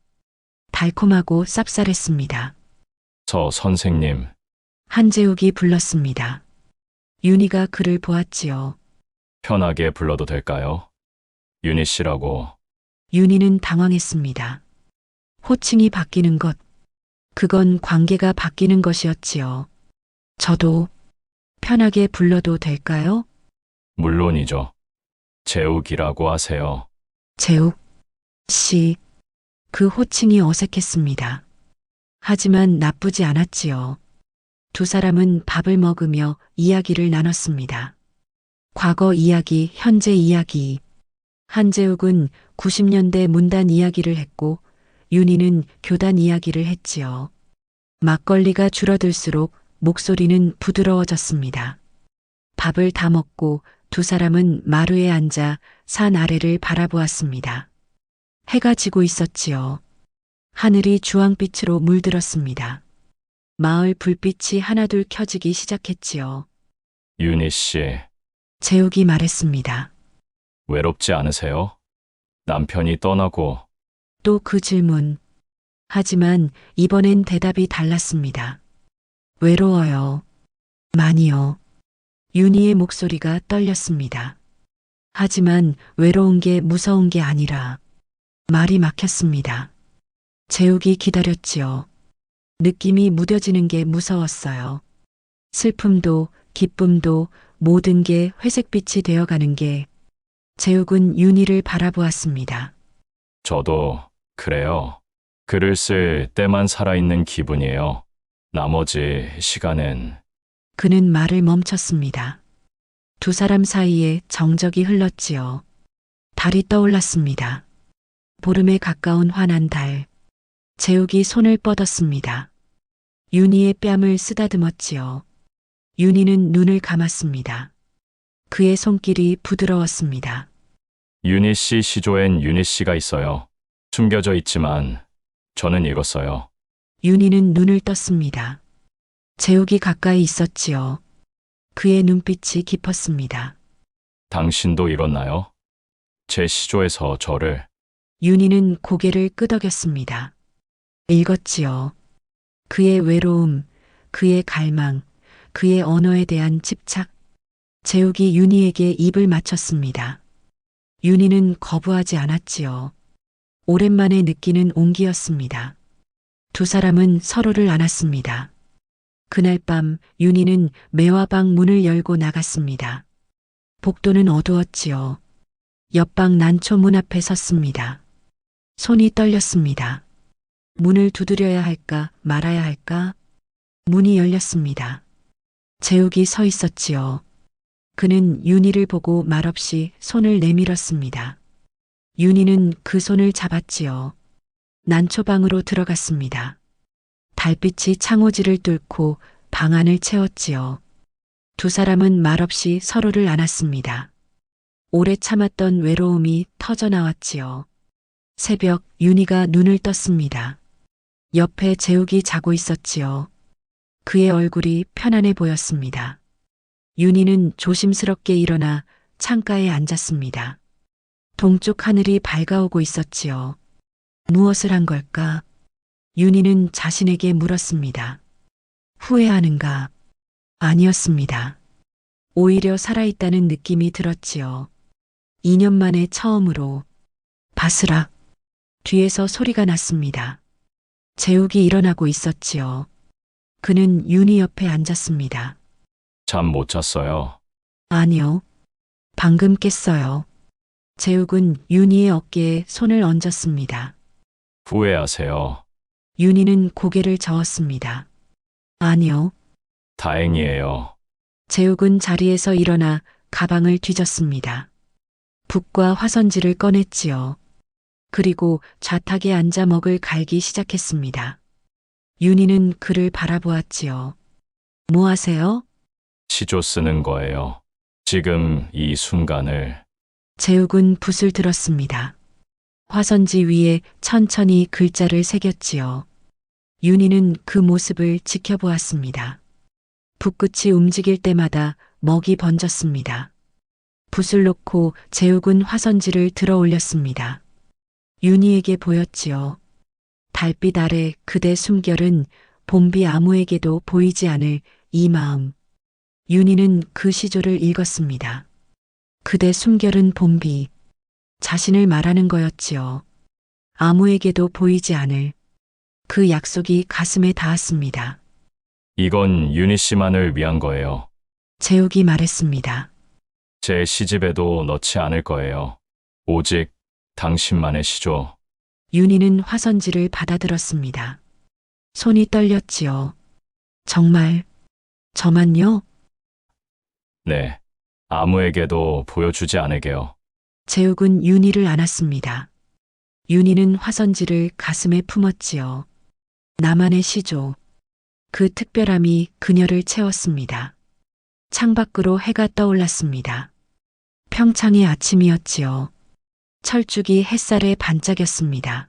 S1: 달콤하고 쌉쌀했습니다.
S3: 저 선생님,
S1: 한재욱이 불렀습니다. 윤희가 그를 보았지요.
S3: 편하게 불러도 될까요? 윤희 씨라고.
S1: 윤희는 당황했습니다. 호칭이 바뀌는 것, 그건 관계가 바뀌는 것이었지요. 저도 편하게 불러도 될까요?
S3: 물론이죠. 재욱이라고 하세요.
S1: 재욱 씨, 그 호칭이 어색했습니다. 하지만 나쁘지 않았지요. 두 사람은 밥을 먹으며 이야기를 나눴습니다. 과거 이야기, 현재 이야기. 한재욱은 90년대 문단 이야기를 했고 윤희는 교단 이야기를 했지요. 막걸리가 줄어들수록 목소리는 부드러워졌습니다. 밥을 다 먹고 두 사람은 마루에 앉아 산 아래를 바라보았습니다. 해가 지고 있었지요. 하늘이 주황빛으로 물들었습니다. 마을 불빛이 하나둘 켜지기 시작했지요.
S3: 윤희 씨,
S1: 재욱이 말했습니다.
S3: 외롭지 않으세요? 남편이 떠나고
S1: 또 그 질문. 하지만 이번엔 대답이 달랐습니다. 외로워요. 많이요. 윤희의 목소리가 떨렸습니다. 하지만 외로운 게 무서운 게 아니라 말이 막혔습니다. 재욱이 기다렸지요. 느낌이 무뎌지는 게 무서웠어요. 슬픔도 기쁨도 모든 게 회색빛이 되어가는 게. 재욱은 윤희를 바라보았습니다.
S3: 저도 그래요. 글을 쓸 때만 살아있는 기분이에요. 나머지 시간은
S1: 그는 말을 멈췄습니다. 두 사람 사이에 정적이 흘렀지요. 달이 떠올랐습니다. 보름에 가까운 환한 달. 재욱이 손을 뻗었습니다. 윤희의 뺨을 쓰다듬었지요. 윤희는 눈을 감았습니다. 그의 손길이 부드러웠습니다.
S3: 윤희 씨 시조엔 윤희 씨가 있어요. 숨겨져 있지만 저는 읽었어요.
S1: 윤희는 눈을 떴습니다. 재욱이 가까이 있었지요. 그의 눈빛이 깊었습니다.
S3: 당신도 읽었나요? 제 시조에서 저를.
S1: 윤희는 고개를 끄덕였습니다. 읽었지요. 그의 외로움, 그의 갈망, 그의 언어에 대한 집착. 재욱이 윤희에게 입을 맞췄습니다. 윤희는 거부하지 않았지요. 오랜만에 느끼는 온기였습니다. 두 사람은 서로를 안았습니다. 그날 밤 윤희는 매화방 문을 열고 나갔습니다. 복도는 어두웠지요. 옆방 난초 문 앞에 섰습니다. 손이 떨렸습니다. 문을 두드려야 할까 말아야 할까? 문이 열렸습니다. 재욱이 서 있었지요. 그는 윤희를 보고 말없이 손을 내밀었습니다. 윤희는 그 손을 잡았지요. 난초방으로 들어갔습니다. 달빛이 창호지를 뚫고 방 안을 채웠지요. 두 사람은 말없이 서로를 안았습니다. 오래 참았던 외로움이 터져나왔지요. 새벽 윤희가 눈을 떴습니다. 옆에 재욱이 자고 있었지요. 그의 얼굴이 편안해 보였습니다. 윤희는 조심스럽게 일어나 창가에 앉았습니다. 동쪽 하늘이 밝아오고 있었지요. 무엇을 한 걸까? 윤희는 자신에게 물었습니다. 후회하는가? 아니었습니다. 오히려 살아있다는 느낌이 들었지요. 2년 만에 처음으로. 바스락. 뒤에서 소리가 났습니다. 재욱이 일어나고 있었지요. 그는 윤희 옆에 앉았습니다.
S3: 잠 못 잤어요.
S1: 아니요. 방금 깼어요. 재욱은 윤희의 어깨에 손을 얹었습니다.
S3: 후회하세요.
S1: 윤희는 고개를 저었습니다. 아니요.
S3: 다행이에요.
S1: 재욱은 자리에서 일어나 가방을 뒤졌습니다. 붓과 화선지를 꺼냈지요. 그리고 좌탁에 앉아 먹을 갈기 시작했습니다. 윤희는 그를 바라보았지요. 뭐 하세요?
S3: 시조 쓰는 거예요. 지금 이 순간을.
S1: 재욱은 붓을 들었습니다. 화선지 위에 천천히 글자를 새겼지요. 윤희는 그 모습을 지켜보았습니다. 붓끝이 움직일 때마다 먹이 번졌습니다. 붓을 놓고 재욱은 화선지를 들어 올렸습니다. 윤희에게 보였지요. 달빛 아래 그대 숨결은 봄비 아무에게도 보이지 않을 이 마음. 윤희는 그 시조를 읽었습니다. 그대 숨결은 봄비. 자신을 말하는 거였지요. 아무에게도 보이지 않을. 그 약속이 가슴에 닿았습니다.
S3: 이건 윤희 씨만을 위한 거예요.
S1: 재욱이 말했습니다.
S3: 제 시집에도 넣지 않을 거예요. 오직 당신만의 시조.
S1: 윤희는 화선지를 받아들었습니다. 손이 떨렸지요. 정말, 저만요?
S3: 네. 아무에게도 보여주지 않을게요.
S1: 재욱은 윤희를 안았습니다. 윤희는 화선지를 가슴에 품었지요. 나만의 시조. 그 특별함이 그녀를 채웠습니다. 창밖으로 해가 떠올랐습니다. 평창의 아침이었지요. 철쭉이 햇살에 반짝였습니다.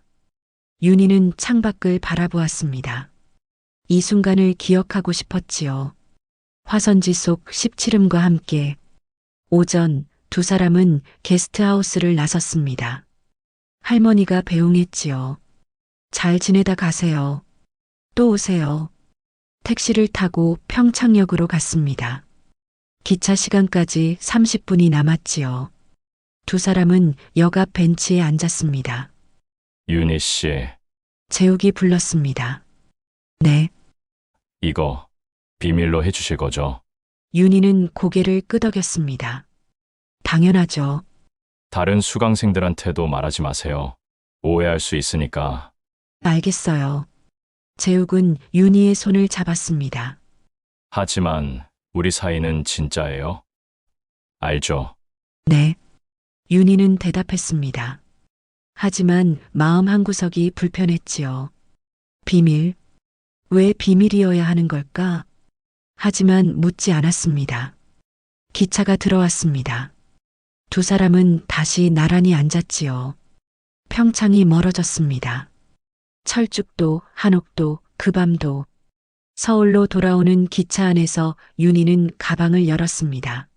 S1: 윤희는 창밖을 바라보았습니다. 이 순간을 기억하고 싶었지요. 화선지 속 십칠음과 함께 오전 두 사람은 게스트하우스를 나섰습니다. 할머니가 배웅했지요. 잘 지내다 가세요. 또 오세요. 택시를 타고 평창역으로 갔습니다. 기차 시간까지 30분이 남았지요. 두 사람은 역 앞 벤치에 앉았습니다.
S3: 윤희 씨,
S1: 재욱이 불렀습니다. 네.
S3: 이거 비밀로 해주실 거죠?
S1: 윤희는 고개를 끄덕였습니다. 당연하죠.
S3: 다른 수강생들한테도 말하지 마세요. 오해할 수 있으니까.
S1: 알겠어요. 재욱은 윤희의 손을 잡았습니다.
S3: 하지만 우리 사이는 진짜예요? 알죠?
S1: 네. 윤희는 대답했습니다. 하지만 마음 한구석이 불편했지요. 비밀? 왜 비밀이어야 하는 걸까? 하지만 묻지 않았습니다. 기차가 들어왔습니다. 두 사람은 다시 나란히 앉았지요. 평창이 멀어졌습니다. 철쭉도, 한옥도, 그 밤도. 서울로 돌아오는 기차 안에서 윤희는 가방을 열었습니다.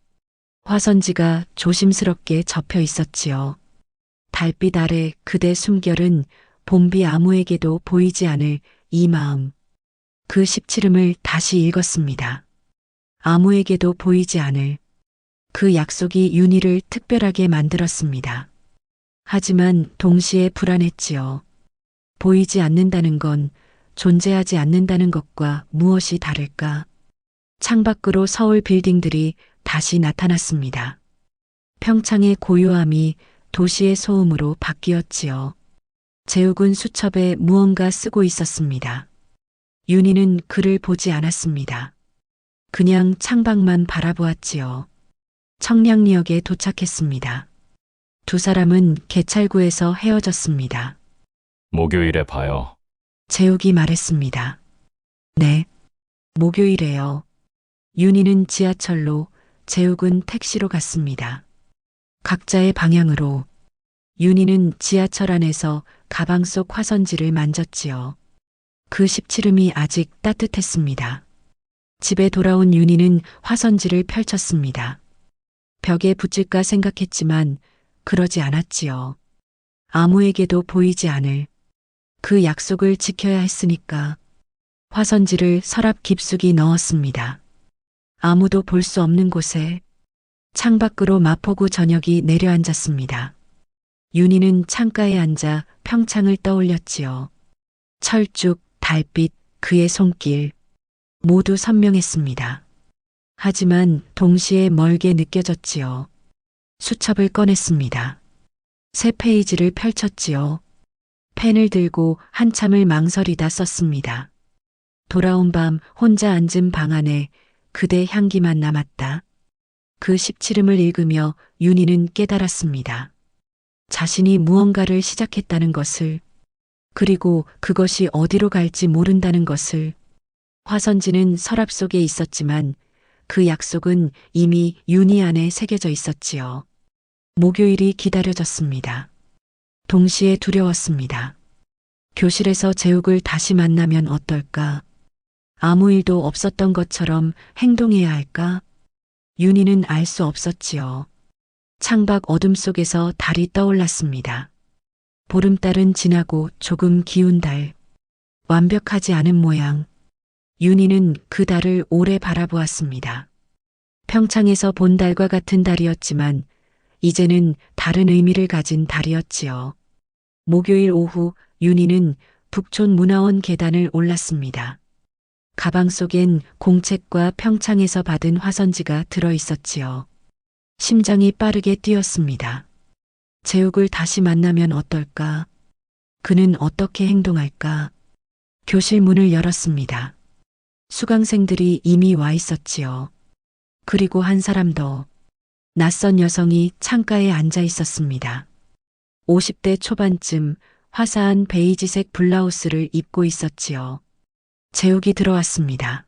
S1: 화선지가 조심스럽게 접혀 있었지요. 달빛 아래 그대 숨결은 봄비 아무에게도 보이지 않을 이 마음. 그 17음을 다시 읽었습니다. 아무에게도 보이지 않을. 그 약속이 윤희를 특별하게 만들었습니다. 하지만 동시에 불안했지요. 보이지 않는다는 건 존재하지 않는다는 것과 무엇이 다를까? 창밖으로 서울 빌딩들이 다시 나타났습니다. 평창의 고요함이 도시의 소음으로 바뀌었지요. 재욱은 수첩에 무언가 쓰고 있었습니다. 윤희는 그를 보지 않았습니다. 그냥 창밖만 바라보았지요. 청량리역에 도착했습니다. 두 사람은 개찰구에서 헤어졌습니다.
S3: 목요일에 봐요.
S1: 재욱이 말했습니다. 네. 목요일에요. 윤희는 지하철로, 재욱은 택시로 갔습니다. 각자의 방향으로. 윤희는 지하철 안에서 가방 속 화선지를 만졌지요. 그 17음이 아직 따뜻했습니다. 집에 돌아온 윤희는 화선지를 펼쳤습니다. 벽에 붙일까 생각했지만 그러지 않았지요. 아무에게도 보이지 않을. 그 약속을 지켜야 했으니까. 화선지를 서랍 깊숙이 넣었습니다. 아무도 볼 수 없는 곳에. 창밖으로 마포구 저녁이 내려앉았습니다. 윤희는 창가에 앉아 평창을 떠올렸지요. 철쭉, 달빛, 그의 손길. 모두 선명했습니다. 하지만 동시에 멀게 느껴졌지요. 수첩을 꺼냈습니다. 새 페이지를 펼쳤지요. 펜을 들고 한참을 망설이다 썼습니다. 돌아온 밤 혼자 앉은 방 안에 그대 향기만 남았다. 그 17음을 읽으며 윤희는 깨달았습니다. 자신이 무언가를 시작했다는 것을, 그리고 그것이 어디로 갈지 모른다는 것을. 화선지는 서랍 속에 있었지만 그 약속은 이미 윤희 안에 새겨져 있었지요. 목요일이 기다려졌습니다. 동시에 두려웠습니다. 교실에서 재욱을 다시 만나면 어떨까? 아무 일도 없었던 것처럼 행동해야 할까? 윤희는 알 수 없었지요. 창밖 어둠 속에서 달이 떠올랐습니다. 보름달은 지나고 조금 기운 달. 완벽하지 않은 모양. 윤희는 그 달을 오래 바라보았습니다. 평창에서 본 달과 같은 달이었지만 이제는 다른 의미를 가진 달이었지요. 목요일 오후 윤희는 북촌 문화원 계단을 올랐습니다. 가방 속엔 공책과 평창에서 받은 화선지가 들어 있었지요. 심장이 빠르게 뛰었습니다. 재욱을 다시 만나면 어떨까? 그는 어떻게 행동할까? 교실 문을 열었습니다. 수강생들이 이미 와 있었지요. 그리고 한 사람 더. 낯선 여성이 창가에 앉아 있었습니다. 50대 초반쯤 화사한 베이지색 블라우스를 입고 있었지요. 재욱이 들어왔습니다.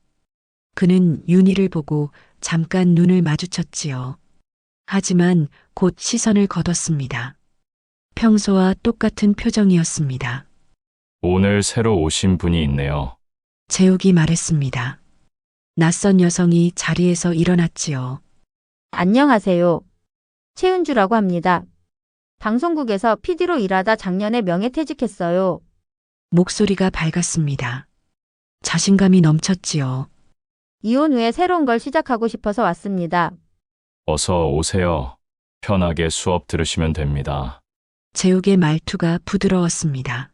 S1: 그는 윤희를 보고 잠깐 눈을 마주쳤지요. 하지만 곧 시선을 거뒀습니다. 평소와 똑같은 표정이었습니다.
S3: 오늘 새로 오신 분이 있네요.
S1: 재욱이 말했습니다. 낯선 여성이 자리에서 일어났지요.
S5: 안녕하세요. 최은주라고 합니다. 방송국에서 PD로 일하다 작년에 명예퇴직했어요.
S1: 목소리가 밝았습니다. 자신감이 넘쳤지요.
S5: 이혼 후에 새로운 걸 시작하고 싶어서 왔습니다.
S3: 어서 오세요. 편하게 수업 들으시면 됩니다.
S1: 재욱의 말투가 부드러웠습니다.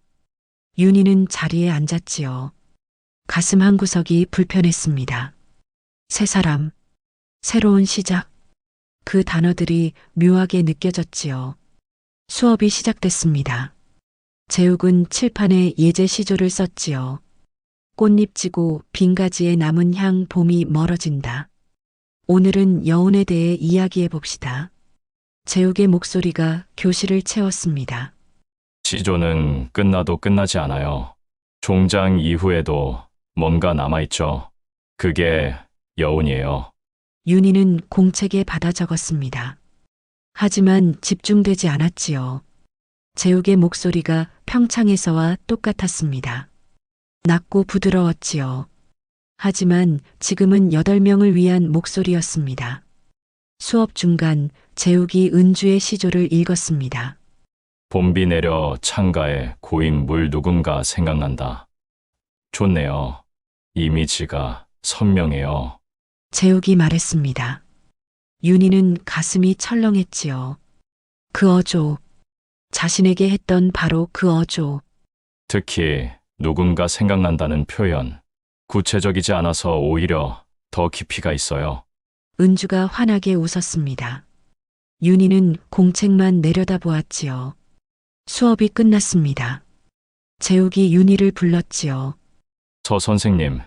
S1: 윤희는 자리에 앉았지요. 가슴 한구석이 불편했습니다. 새 사람, 새로운 시작. 그 단어들이 묘하게 느껴졌지요. 수업이 시작됐습니다. 재욱은 칠판에 예제 시조를 썼지요. 꽃잎 지고 빈 가지에 남은 향 봄이 멀어진다. 오늘은 여운에 대해 이야기해 봅시다. 재욱의 목소리가 교실을 채웠습니다.
S3: 시조는 끝나도 끝나지 않아요. 종장 이후에도 뭔가 남아있죠. 그게 여운이에요.
S1: 윤희는 공책에 받아 적었습니다. 하지만 집중되지 않았지요. 재욱의 목소리가 평창에서와 똑같았습니다. 낮고 부드러웠지요. 하지만 지금은 8명을 위한 목소리였습니다. 수업 중간 재욱이 은주의 시조를 읽었습니다.
S3: 봄비 내려 창가에 고인 물 누군가 생각난다. 좋네요. 이미지가 선명해요.
S1: 재욱이 말했습니다. 윤희는 가슴이 철렁했지요. 그 어조, 자신에게 했던 바로 그 어조.
S3: 특히 누군가 생각난다는 표현. 구체적이지 않아서 오히려 더 깊이가 있어요.
S1: 은주가 환하게 웃었습니다. 윤희는 공책만 내려다보았지요. 수업이 끝났습니다. 재욱이 윤희를 불렀지요.
S3: 서 선생님,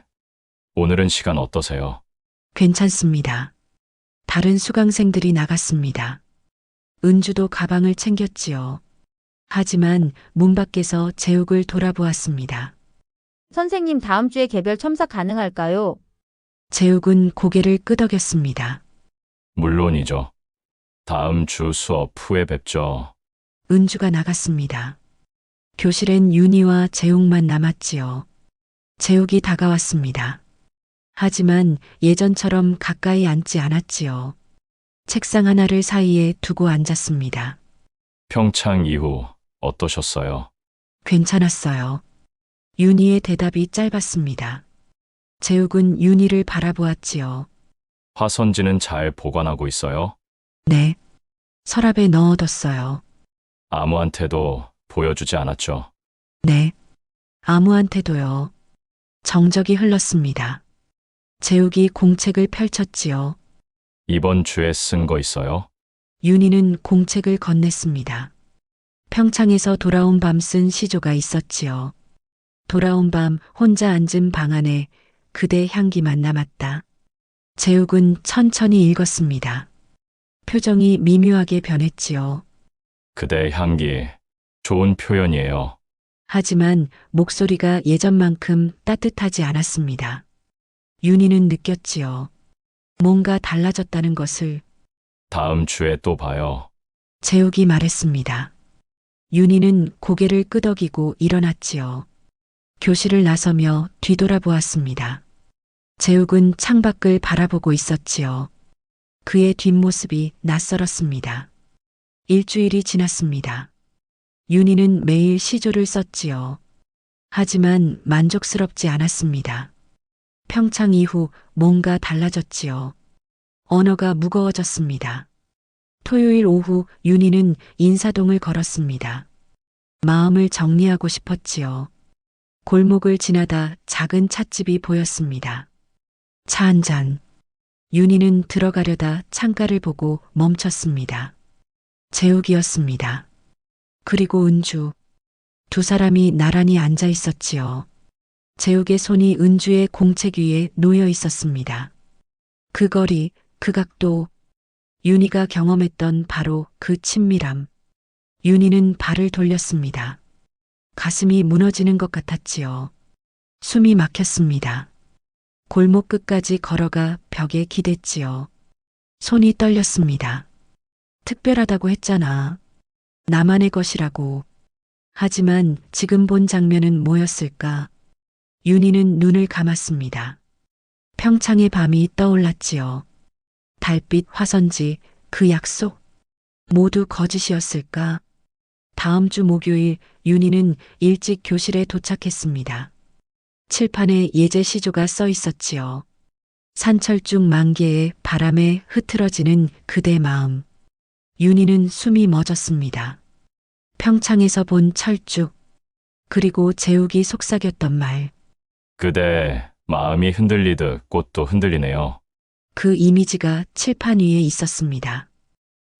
S3: 오늘은 시간 어떠세요?
S1: 괜찮습니다. 다른 수강생들이 나갔습니다. 은주도 가방을 챙겼지요. 하지만 문 밖에서 재욱을 돌아보았습니다.
S5: 선생님 다음 주에 개별 첨사 가능할까요?
S1: 재욱은 고개를 끄덕였습니다.
S3: 물론이죠. 다음 주 수업 후에 뵙죠.
S1: 은주가 나갔습니다. 교실엔 윤희와 재욱만 남았지요. 재욱이 다가왔습니다. 하지만 예전처럼 가까이 앉지 않았지요. 책상 하나를 사이에 두고 앉았습니다.
S3: 평창 이후 어떠셨어요?
S1: 괜찮았어요. 윤희의 대답이 짧았습니다. 재욱은 윤희를 바라보았지요.
S3: 화선지는 잘 보관하고 있어요?
S1: 네. 서랍에 넣어뒀어요.
S3: 아무한테도 보여주지 않았죠?
S1: 네. 아무한테도요. 정적이 흘렀습니다. 재욱이 공책을 펼쳤지요.
S3: 이번 주에 쓴 거 있어요?
S1: 윤희는 공책을 건넸습니다. 평창에서 돌아온 밤 쓴 시조가 있었지요. 돌아온 밤 혼자 앉은 방 안에 그대 향기만 남았다. 재욱은 천천히 읽었습니다. 표정이 미묘하게 변했지요.
S3: 그대 향기. 좋은 표현이에요.
S1: 하지만 목소리가 예전만큼 따뜻하지 않았습니다. 윤희는 느꼈지요. 뭔가 달라졌다는 것을.
S3: 다음 주에 또 봐요.
S1: 재욱이 말했습니다. 윤희는 고개를 끄덕이고 일어났지요. 교실을 나서며 뒤돌아보았습니다. 재욱은 창밖을 바라보고 있었지요. 그의 뒷모습이 낯설었습니다. 일주일이 지났습니다. 윤희는 매일 시조를 썼지요. 하지만 만족스럽지 않았습니다. 평창 이후 뭔가 달라졌지요. 언어가 무거워졌습니다. 토요일 오후 윤희는 인사동을 걸었습니다. 마음을 정리하고 싶었지요. 골목을 지나다 작은 찻집이 보였습니다. 차 한 잔. 윤희는 들어가려다 창가를 보고 멈췄습니다. 재욱이었습니다. 그리고 은주. 두 사람이 나란히 앉아 있었지요. 재욱의 손이 은주의 공책 위에 놓여 있었습니다. 그 거리, 그 각도, 윤희가 경험했던 바로 그 친밀함. 윤희는 발을 돌렸습니다. 가슴이 무너지는 것 같았지요. 숨이 막혔습니다. 골목 끝까지 걸어가 벽에 기댔지요. 손이 떨렸습니다. 특별하다고 했잖아. 나만의 것이라고. 하지만 지금 본 장면은 뭐였을까? 윤희는 눈을 감았습니다. 평창의 밤이 떠올랐지요. 달빛, 화선지, 그 약속. 모두 거짓이었을까? 다음 주 목요일 윤희는 일찍 교실에 도착했습니다. 칠판에 예제 시조가 써 있었지요. 산철쭉 만개의 바람에 흐트러지는 그대 마음. 윤희는 숨이 멎었습니다. 평창에서 본 철쭉, 그리고 재욱이 속삭였던 말.
S3: 그대 마음이 흔들리듯 꽃도 흔들리네요.
S1: 그 이미지가 칠판 위에 있었습니다.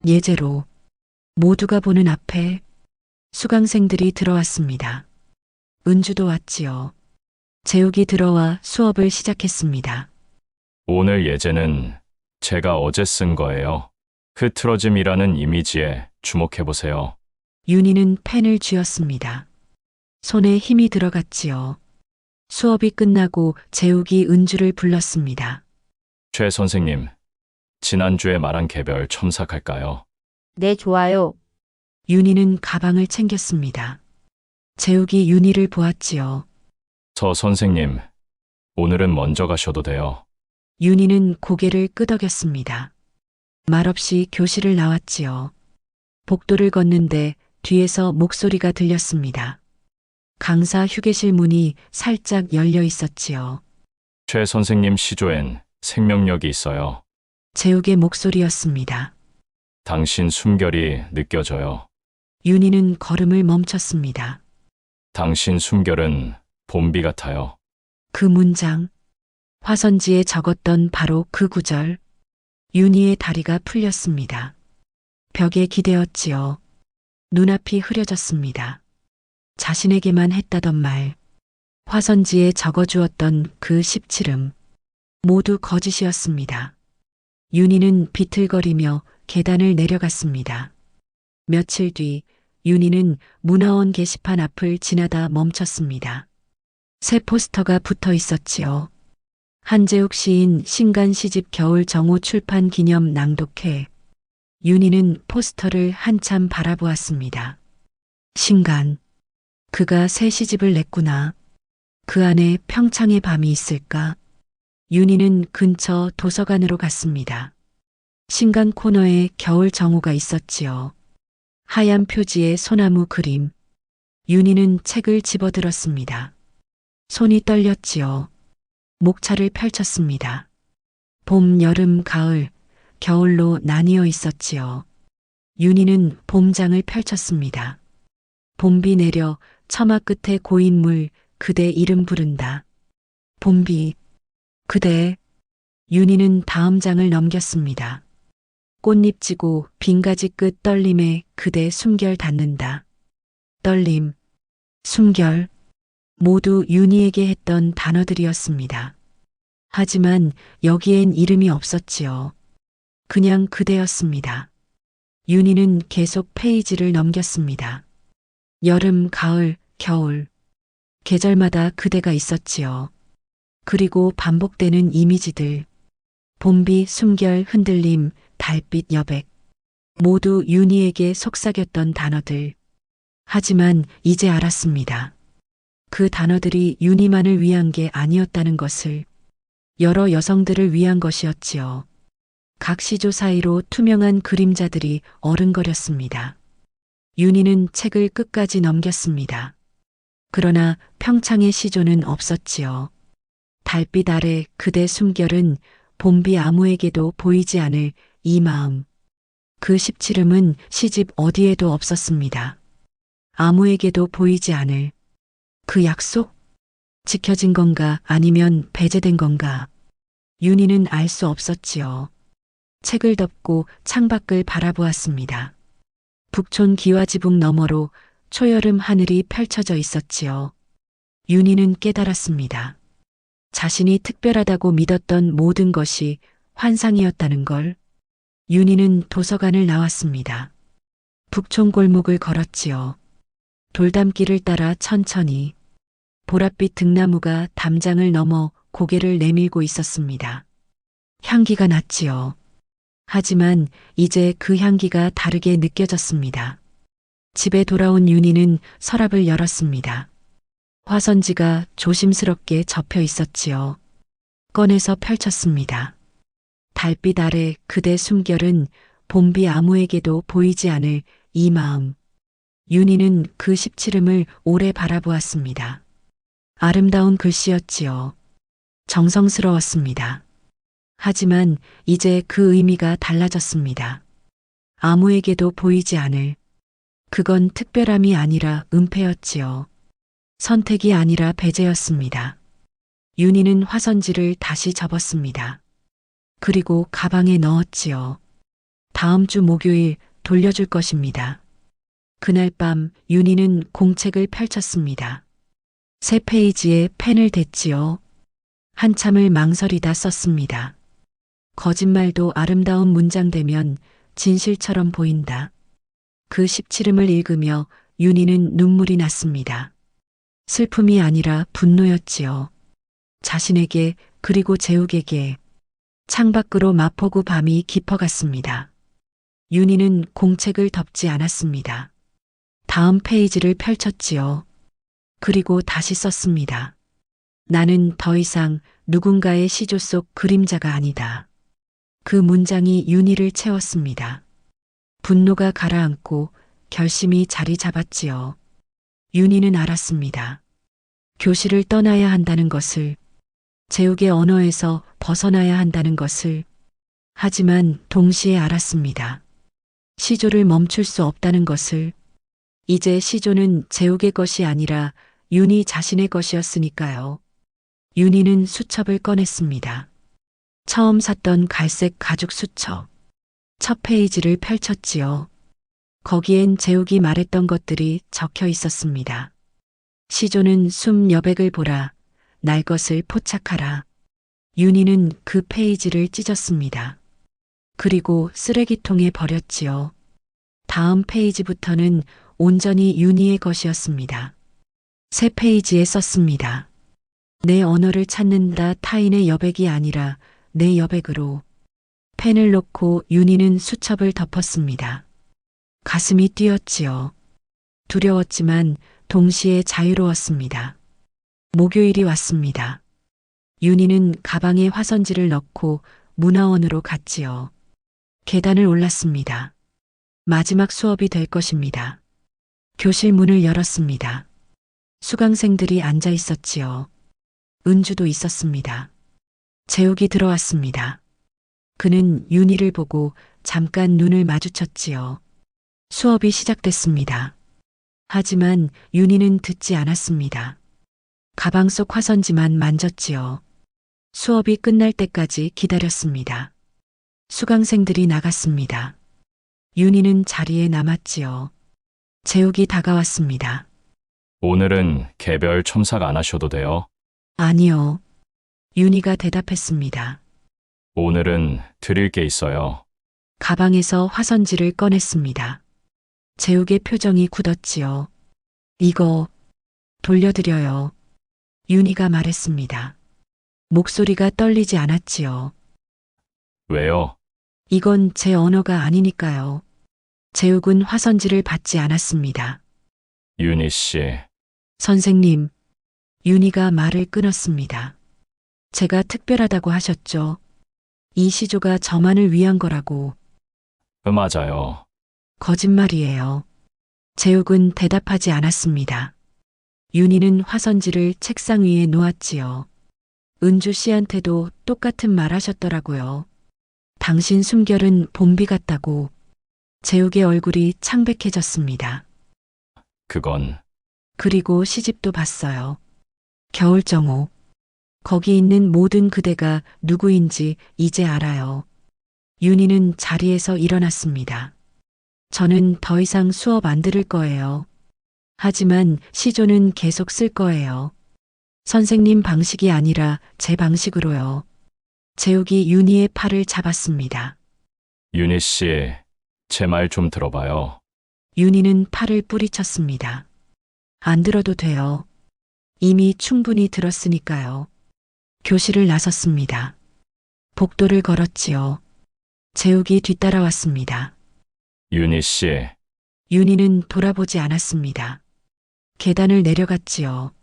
S1: 예제로 모두가 보는 앞에 수강생들이 들어왔습니다. 은주도 왔지요. 재욱이 들어와 수업을 시작했습니다.
S3: 오늘 예제는 제가 어제 쓴 거예요. 흐트러짐이라는 이미지에 주목해 보세요.
S1: 윤희는 펜을 쥐었습니다. 손에 힘이 들어갔지요. 수업이 끝나고 재욱이 은주를 불렀습니다.
S3: 최 선생님, 지난주에 말한 개별 첨삭할까요?
S5: 네, 좋아요.
S1: 윤희는 가방을 챙겼습니다. 재욱이 윤희를 보았지요.
S3: 서 선생님, 오늘은 먼저 가셔도 돼요.
S1: 윤희는 고개를 끄덕였습니다. 말없이 교실을 나왔지요. 복도를 걷는데 뒤에서 목소리가 들렸습니다. 강사 휴게실 문이 살짝 열려 있었지요.
S3: 최 선생님 시조엔 생명력이 있어요.
S1: 재욱의 목소리였습니다.
S3: 당신 숨결이 느껴져요.
S1: 윤희는 걸음을 멈췄습니다.
S3: 당신 숨결은 봄비 같아요.
S1: 그 문장, 화선지에 적었던 바로 그 구절, 윤희의 다리가 풀렸습니다. 벽에 기대었지요. 눈앞이 흐려졌습니다. 자신에게만 했다던 말, 화선지에 적어주었던 그 17음, 모두 거짓이었습니다. 윤희는 비틀거리며 계단을 내려갔습니다. 며칠 뒤 윤희는 문화원 게시판 앞을 지나다 멈췄습니다. 새 포스터가 붙어 있었지요. 한재욱 시인 신간 시집 겨울 정오 출판 기념 낭독회. 윤희는 포스터를 한참 바라보았습니다. 신간. 그가 새 시집을 냈구나. 그 안에 평창의 밤이 있을까? 윤희는 근처 도서관으로 갔습니다. 신간 코너에 겨울 정오가 있었지요. 하얀 표지에 소나무 그림. 윤희는 책을 집어들었습니다. 손이 떨렸지요. 목차를 펼쳤습니다. 봄, 여름, 가을, 겨울로 나뉘어 있었지요. 윤희는 봄장을 펼쳤습니다. 봄비 내려 처마 끝에 고인 물, 그대 이름 부른다. 봄비, 그대. 윤희는 다음 장을 넘겼습니다. 꽃잎 지고 빈가지 끝 떨림에 그대 숨결 닿는다. 떨림, 숨결, 모두 윤희에게 했던 단어들이었습니다. 하지만 여기엔 이름이 없었지요. 그냥 그대였습니다. 윤희는 계속 페이지를 넘겼습니다. 여름, 가을, 겨울. 계절마다 그대가 있었지요. 그리고 반복되는 이미지들. 봄비, 숨결, 흔들림, 달빛, 여백. 모두 윤희에게 속삭였던 단어들. 하지만 이제 알았습니다. 그 단어들이 윤희만을 위한 게 아니었다는 것을. 여러 여성들을 위한 것이었지요. 각 시조 사이로 투명한 그림자들이 어른거렸습니다. 윤희는 책을 끝까지 넘겼습니다. 그러나 평창의 시조는 없었지요. 달빛 아래 그대 숨결은 봄비 아무에게도 보이지 않을 이 마음. 그 17음은 시집 어디에도 없었습니다. 아무에게도 보이지 않을 그 약속? 지켜진 건가 아니면 배제된 건가? 윤희는 알 수 없었지요. 책을 덮고 창밖을 바라보았습니다. 북촌 기와지붕 너머로 초여름 하늘이 펼쳐져 있었지요. 윤희는 깨달았습니다. 자신이 특별하다고 믿었던 모든 것이 환상이었다는 걸. 윤희는 도서관을 나왔습니다. 북촌 골목을 걸었지요. 돌담길을 따라 천천히. 보랏빛 등나무가 담장을 넘어 고개를 내밀고 있었습니다. 향기가 났지요. 하지만 이제 그 향기가 다르게 느껴졌습니다. 집에 돌아온 윤희는 서랍을 열었습니다. 화선지가 조심스럽게 접혀 있었지요. 꺼내서 펼쳤습니다. 달빛 아래 그대 숨결은 봄비 아무에게도 보이지 않을 이 마음. 윤희는 그 십칠음을 오래 바라보았습니다. 아름다운 글씨였지요. 정성스러웠습니다. 하지만 이제 그 의미가 달라졌습니다. 아무에게도 보이지 않을. 그건 특별함이 아니라 은폐였지요. 선택이 아니라 배제였습니다. 윤희는 화선지를 다시 접었습니다. 그리고 가방에 넣었지요. 다음 주 목요일 돌려줄 것입니다. 그날 밤 윤희는 공책을 펼쳤습니다. 새 페이지에 펜을 댔지요. 한참을 망설이다 썼습니다. 거짓말도 아름다운 문장되면 진실처럼 보인다. 그 십칠음을 읽으며 윤희는 눈물이 났습니다. 슬픔이 아니라 분노였지요. 자신에게 그리고 재욱에게. 창밖으로 마포구 밤이 깊어갔습니다. 윤희는 공책을 덮지 않았습니다. 다음 페이지를 펼쳤지요. 그리고 다시 썼습니다. 나는 더 이상 누군가의 시조 속 그림자가 아니다. 그 문장이 윤희를 채웠습니다. 분노가 가라앉고 결심이 자리 잡았지요. 윤희는 알았습니다. 교실을 떠나야 한다는 것을, 재욱의 언어에서 벗어나야 한다는 것을. 하지만 동시에 알았습니다. 시조를 멈출 수 없다는 것을. 이제 시조는 재욱의 것이 아니라 윤희 자신의 것이었으니까요. 윤희는 수첩을 꺼냈습니다. 처음 샀던 갈색 가죽 수첩. 첫 페이지를 펼쳤지요. 거기엔 재욱이 말했던 것들이 적혀 있었습니다. 시조는 숨 여백을 보라. 날 것을 포착하라. 윤희는 그 페이지를 찢었습니다. 그리고 쓰레기통에 버렸지요. 다음 페이지부터는 온전히 윤희의 것이었습니다. 새 페이지에 썼습니다. 내 언어를 찾는다. 타인의 여백이 아니라 내 여백으로. 펜을 놓고 윤희는 수첩을 덮었습니다. 가슴이 뛰었지요. 두려웠지만 동시에 자유로웠습니다. 목요일이 왔습니다. 윤희는 가방에 화선지를 넣고 문화원으로 갔지요. 계단을 올랐습니다. 마지막 수업이 될 것입니다. 교실 문을 열었습니다. 수강생들이 앉아 있었지요. 은주도 있었습니다. 재욱이 들어왔습니다. 그는 윤희를 보고 잠깐 눈을 마주쳤지요. 수업이 시작됐습니다. 하지만 윤희는 듣지 않았습니다. 가방 속 화선지만 만졌지요. 수업이 끝날 때까지 기다렸습니다. 수강생들이 나갔습니다. 윤희는 자리에 남았지요. 재욱이 다가왔습니다.
S3: 오늘은 개별 첨삭 안 하셔도 돼요.
S1: 아니요. 윤희가 대답했습니다.
S3: 오늘은 드릴 게 있어요.
S1: 가방에서 화선지를 꺼냈습니다. 재욱의 표정이 굳었지요. 이거 돌려드려요. 윤희가 말했습니다. 목소리가 떨리지 않았지요.
S3: 왜요?
S1: 이건 제 언어가 아니니까요. 재욱은 화선지를 받지 않았습니다.
S3: 윤희 씨,
S1: 선생님, 윤희가 말을 끊었습니다. 제가 특별하다고 하셨죠. 이 시조가 저만을 위한 거라고.
S3: 맞아요.
S1: 거짓말이에요. 재욱은 대답하지 않았습니다. 윤희는 화선지를 책상 위에 놓았지요. 은주 씨한테도 똑같은 말 하셨더라고요. 당신 숨결은 봄비 같다고. 재욱의 얼굴이 창백해졌습니다.
S3: 그건
S1: 그리고 시집도 봤어요. 겨울정오. 거기 있는 모든 그대가 누구인지 이제 알아요. 윤희는 자리에서 일어났습니다. 저는 더 이상 수업 안 들을 거예요. 하지만 시조는 계속 쓸 거예요. 선생님 방식이 아니라 제 방식으로요. 재욱이 윤희의 팔을 잡았습니다.
S3: 윤희 씨, 제 말 좀 들어봐요.
S1: 윤희는 팔을 뿌리쳤습니다. 안 들어도 돼요. 이미 충분히 들었으니까요. 교실을 나섰습니다. 복도를 걸었지요. 재욱이 뒤따라왔습니다.
S3: 윤희 씨,
S1: 윤희는 돌아보지 않았습니다. 계단을 내려갔지요.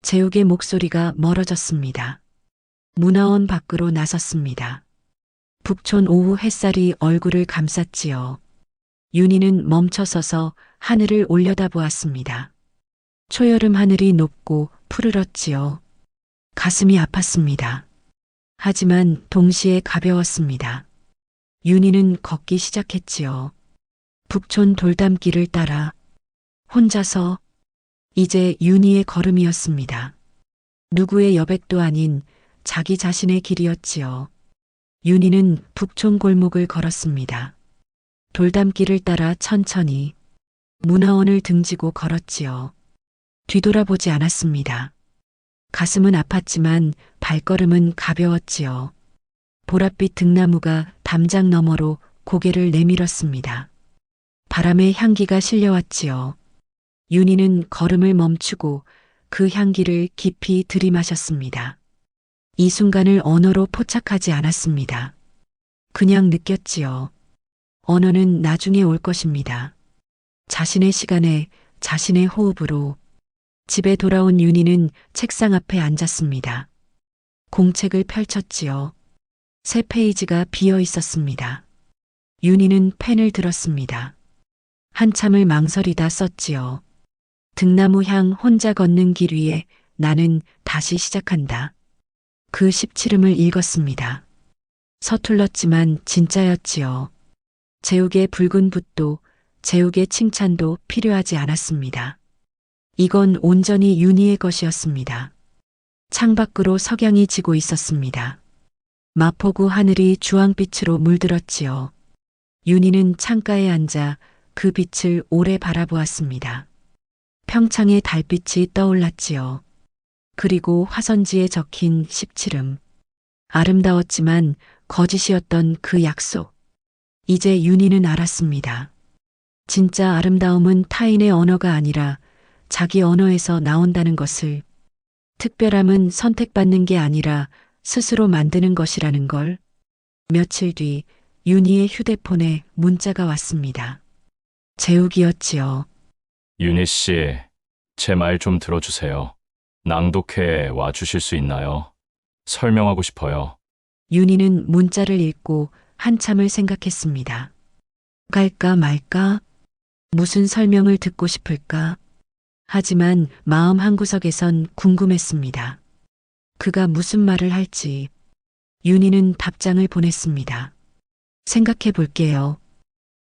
S1: 재욱의 목소리가 멀어졌습니다. 문화원 밖으로 나섰습니다. 북촌 오후 햇살이 얼굴을 감쌌지요. 윤희는 멈춰서서 하늘을 올려다보았습니다. 초여름 하늘이 높고 푸르렀지요. 가슴이 아팠습니다. 하지만 동시에 가벼웠습니다. 윤희는 걷기 시작했지요. 북촌 돌담길을 따라 혼자서. 이제 윤희의 걸음이었습니다. 누구의 여백도 아닌 자기 자신의 길이었지요. 윤희는 북촌 골목을 걸었습니다. 돌담길을 따라 천천히 문화원을 등지고 걸었지요. 뒤돌아보지 않았습니다. 가슴은 아팠지만 발걸음은 가벼웠지요. 보랏빛 등나무가 담장 너머로 고개를 내밀었습니다. 바람의 향기가 실려왔지요. 윤희는 걸음을 멈추고 그 향기를 깊이 들이마셨습니다. 이 순간을 언어로 포착하지 않았습니다. 그냥 느꼈지요. 언어는 나중에 올 것입니다. 자신의 시간에 자신의 호흡으로. 집에 돌아온 윤희는 책상 앞에 앉았습니다. 공책을 펼쳤지요. 새 페이지가 비어 있었습니다. 윤희는 펜을 들었습니다. 한참을 망설이다 썼지요. 등나무 향 혼자 걷는 길 위에 나는 다시 시작한다. 그 십칠음을 읽었습니다. 서툴렀지만 진짜였지요. 재욱의 붉은 붓도 재욱의 칭찬도 필요하지 않았습니다. 이건 온전히 윤희의 것이었습니다. 창밖으로 석양이 지고 있었습니다. 마포구 하늘이 주황빛으로 물들었지요. 윤희는 창가에 앉아 그 빛을 오래 바라보았습니다. 평창의 달빛이 떠올랐지요. 그리고 화선지에 적힌 십칠음. 아름다웠지만 거짓이었던 그 약속. 이제 윤희는 알았습니다. 진짜 아름다움은 타인의 언어가 아니라 자기 언어에서 나온다는 것을. 특별함은 선택받는 게 아니라 스스로 만드는 것이라는 걸. 며칠 뒤 윤희의 휴대폰에 문자가 왔습니다. 재욱이었지요.
S3: 윤희 씨, 제 말 좀 들어주세요. 낭독회 와주실 수 있나요? 설명하고 싶어요.
S1: 윤희는 문자를 읽고 한참을 생각했습니다. 갈까 말까? 무슨 설명을 듣고 싶을까? 하지만 마음 한구석에선 궁금했습니다. 그가 무슨 말을 할지. 윤희는 답장을 보냈습니다. 생각해 볼게요.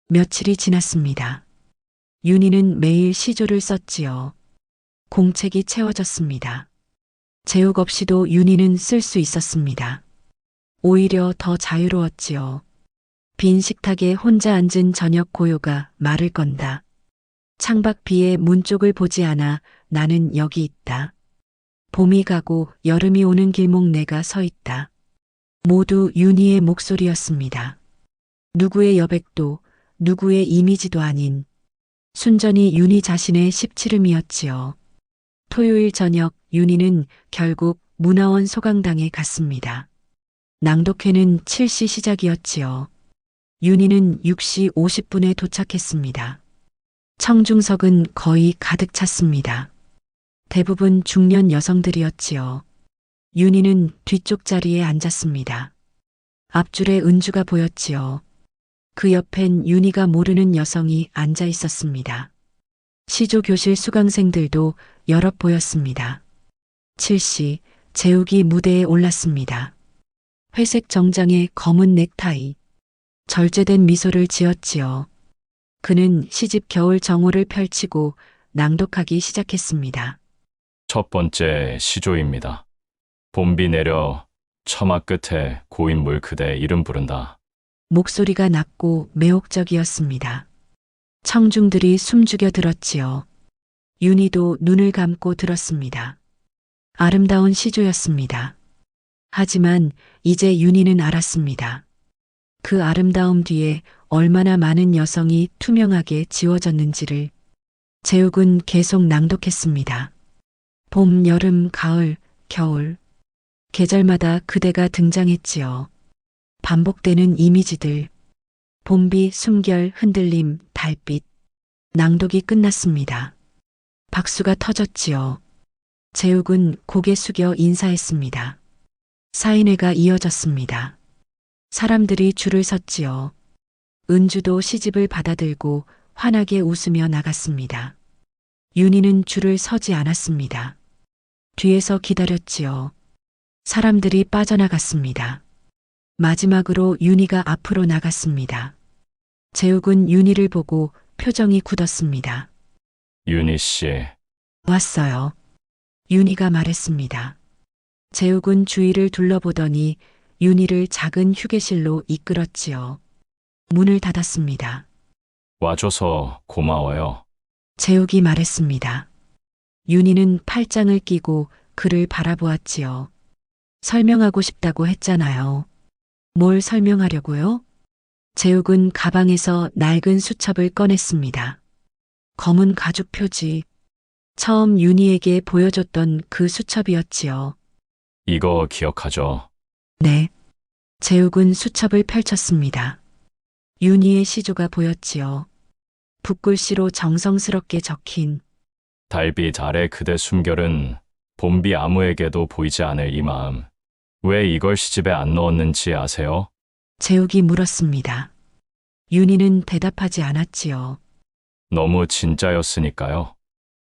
S1: 며칠이 지났습니다. 윤희는 매일 시조를 썼지요. 공책이 채워졌습니다. 재욱 없이도 윤희는 쓸 수 있었습니다. 오히려 더 자유로웠지요. 빈 식탁에 혼자 앉은 저녁 고요가 말을 건다. 창밖 비에 문 쪽을 보지 않아 나는 여기 있다. 봄이 가고 여름이 오는 길목 내가 서 있다. 모두 윤희의 목소리였습니다. 누구의 여백도 누구의 이미지도 아닌 순전히 윤희 자신의 십칠음이었지요. 토요일 저녁 윤희는 결국 문화원 소강당에 갔습니다. 낭독회는 7시 시작이었지요. 윤희는 6시 50분에 도착했습니다. 청중석은 거의 가득 찼습니다. 대부분 중년 여성들이었지요. 윤희는 뒤쪽 자리에 앉았습니다. 앞줄에 은주가 보였지요. 그 옆엔 윤희가 모르는 여성이 앉아 있었습니다. 시조 교실 수강생들도 여럿 보였습니다. 7시 재욱이 무대에 올랐습니다. 회색 정장에 검은 넥타이. 절제된 미소를 지었지요. 그는 시집 겨울 정오를 펼치고 낭독하기 시작했습니다.
S3: 첫 번째 시조입니다. 봄비 내려 처마 끝에 고인 물 그대 이름 부른다.
S1: 목소리가 낮고 매혹적이었습니다. 청중들이 숨죽여 들었지요. 윤희도 눈을 감고 들었습니다. 아름다운 시조였습니다. 하지만 이제 윤희는 알았습니다. 그 아름다움 뒤에 얼마나 많은 여성이 투명하게 지워졌는지를. 재욱은 계속 낭독했습니다. 봄, 여름, 가을, 겨울. 계절마다 그대가 등장했지요. 반복되는 이미지들. 봄비, 숨결, 흔들림, 달빛. 낭독이 끝났습니다. 박수가 터졌지요. 재욱은 고개 숙여 인사했습니다. 사인회가 이어졌습니다. 사람들이 줄을 섰지요. 은주도 시집을 받아들고 환하게 웃으며 나갔습니다. 윤희는 줄을 서지 않았습니다. 뒤에서 기다렸지요. 사람들이 빠져나갔습니다. 마지막으로 윤희가 앞으로 나갔습니다. 재욱은 윤희를 보고 표정이 굳었습니다.
S3: 윤희 씨,
S1: 왔어요. 윤희가 말했습니다. 재욱은 주위를 둘러보더니 윤희를 작은 휴게실로 이끌었지요. 문을 닫았습니다.
S3: 와줘서 고마워요.
S1: 재욱이 말했습니다. 윤희는 팔짱을 끼고 그를 바라보았지요. 설명하고 싶다고 했잖아요. 뭘 설명하려고요? 재욱은 가방에서 낡은 수첩을 꺼냈습니다. 검은 가죽 표지. 처음 윤희에게 보여줬던 그 수첩이었지요.
S3: 이거 기억하죠?
S1: 네. 재욱은 수첩을 펼쳤습니다. 윤희의 시조가 보였지요. 붓글씨로 정성스럽게 적힌
S3: 달빛 아래 그대 숨결은 봄비 아무에게도 보이지 않을 이 마음. 왜 이걸 시집에 안 넣었는지 아세요?
S1: 재욱이 물었습니다. 윤희는 대답하지 않았지요.
S3: 너무 진짜였으니까요.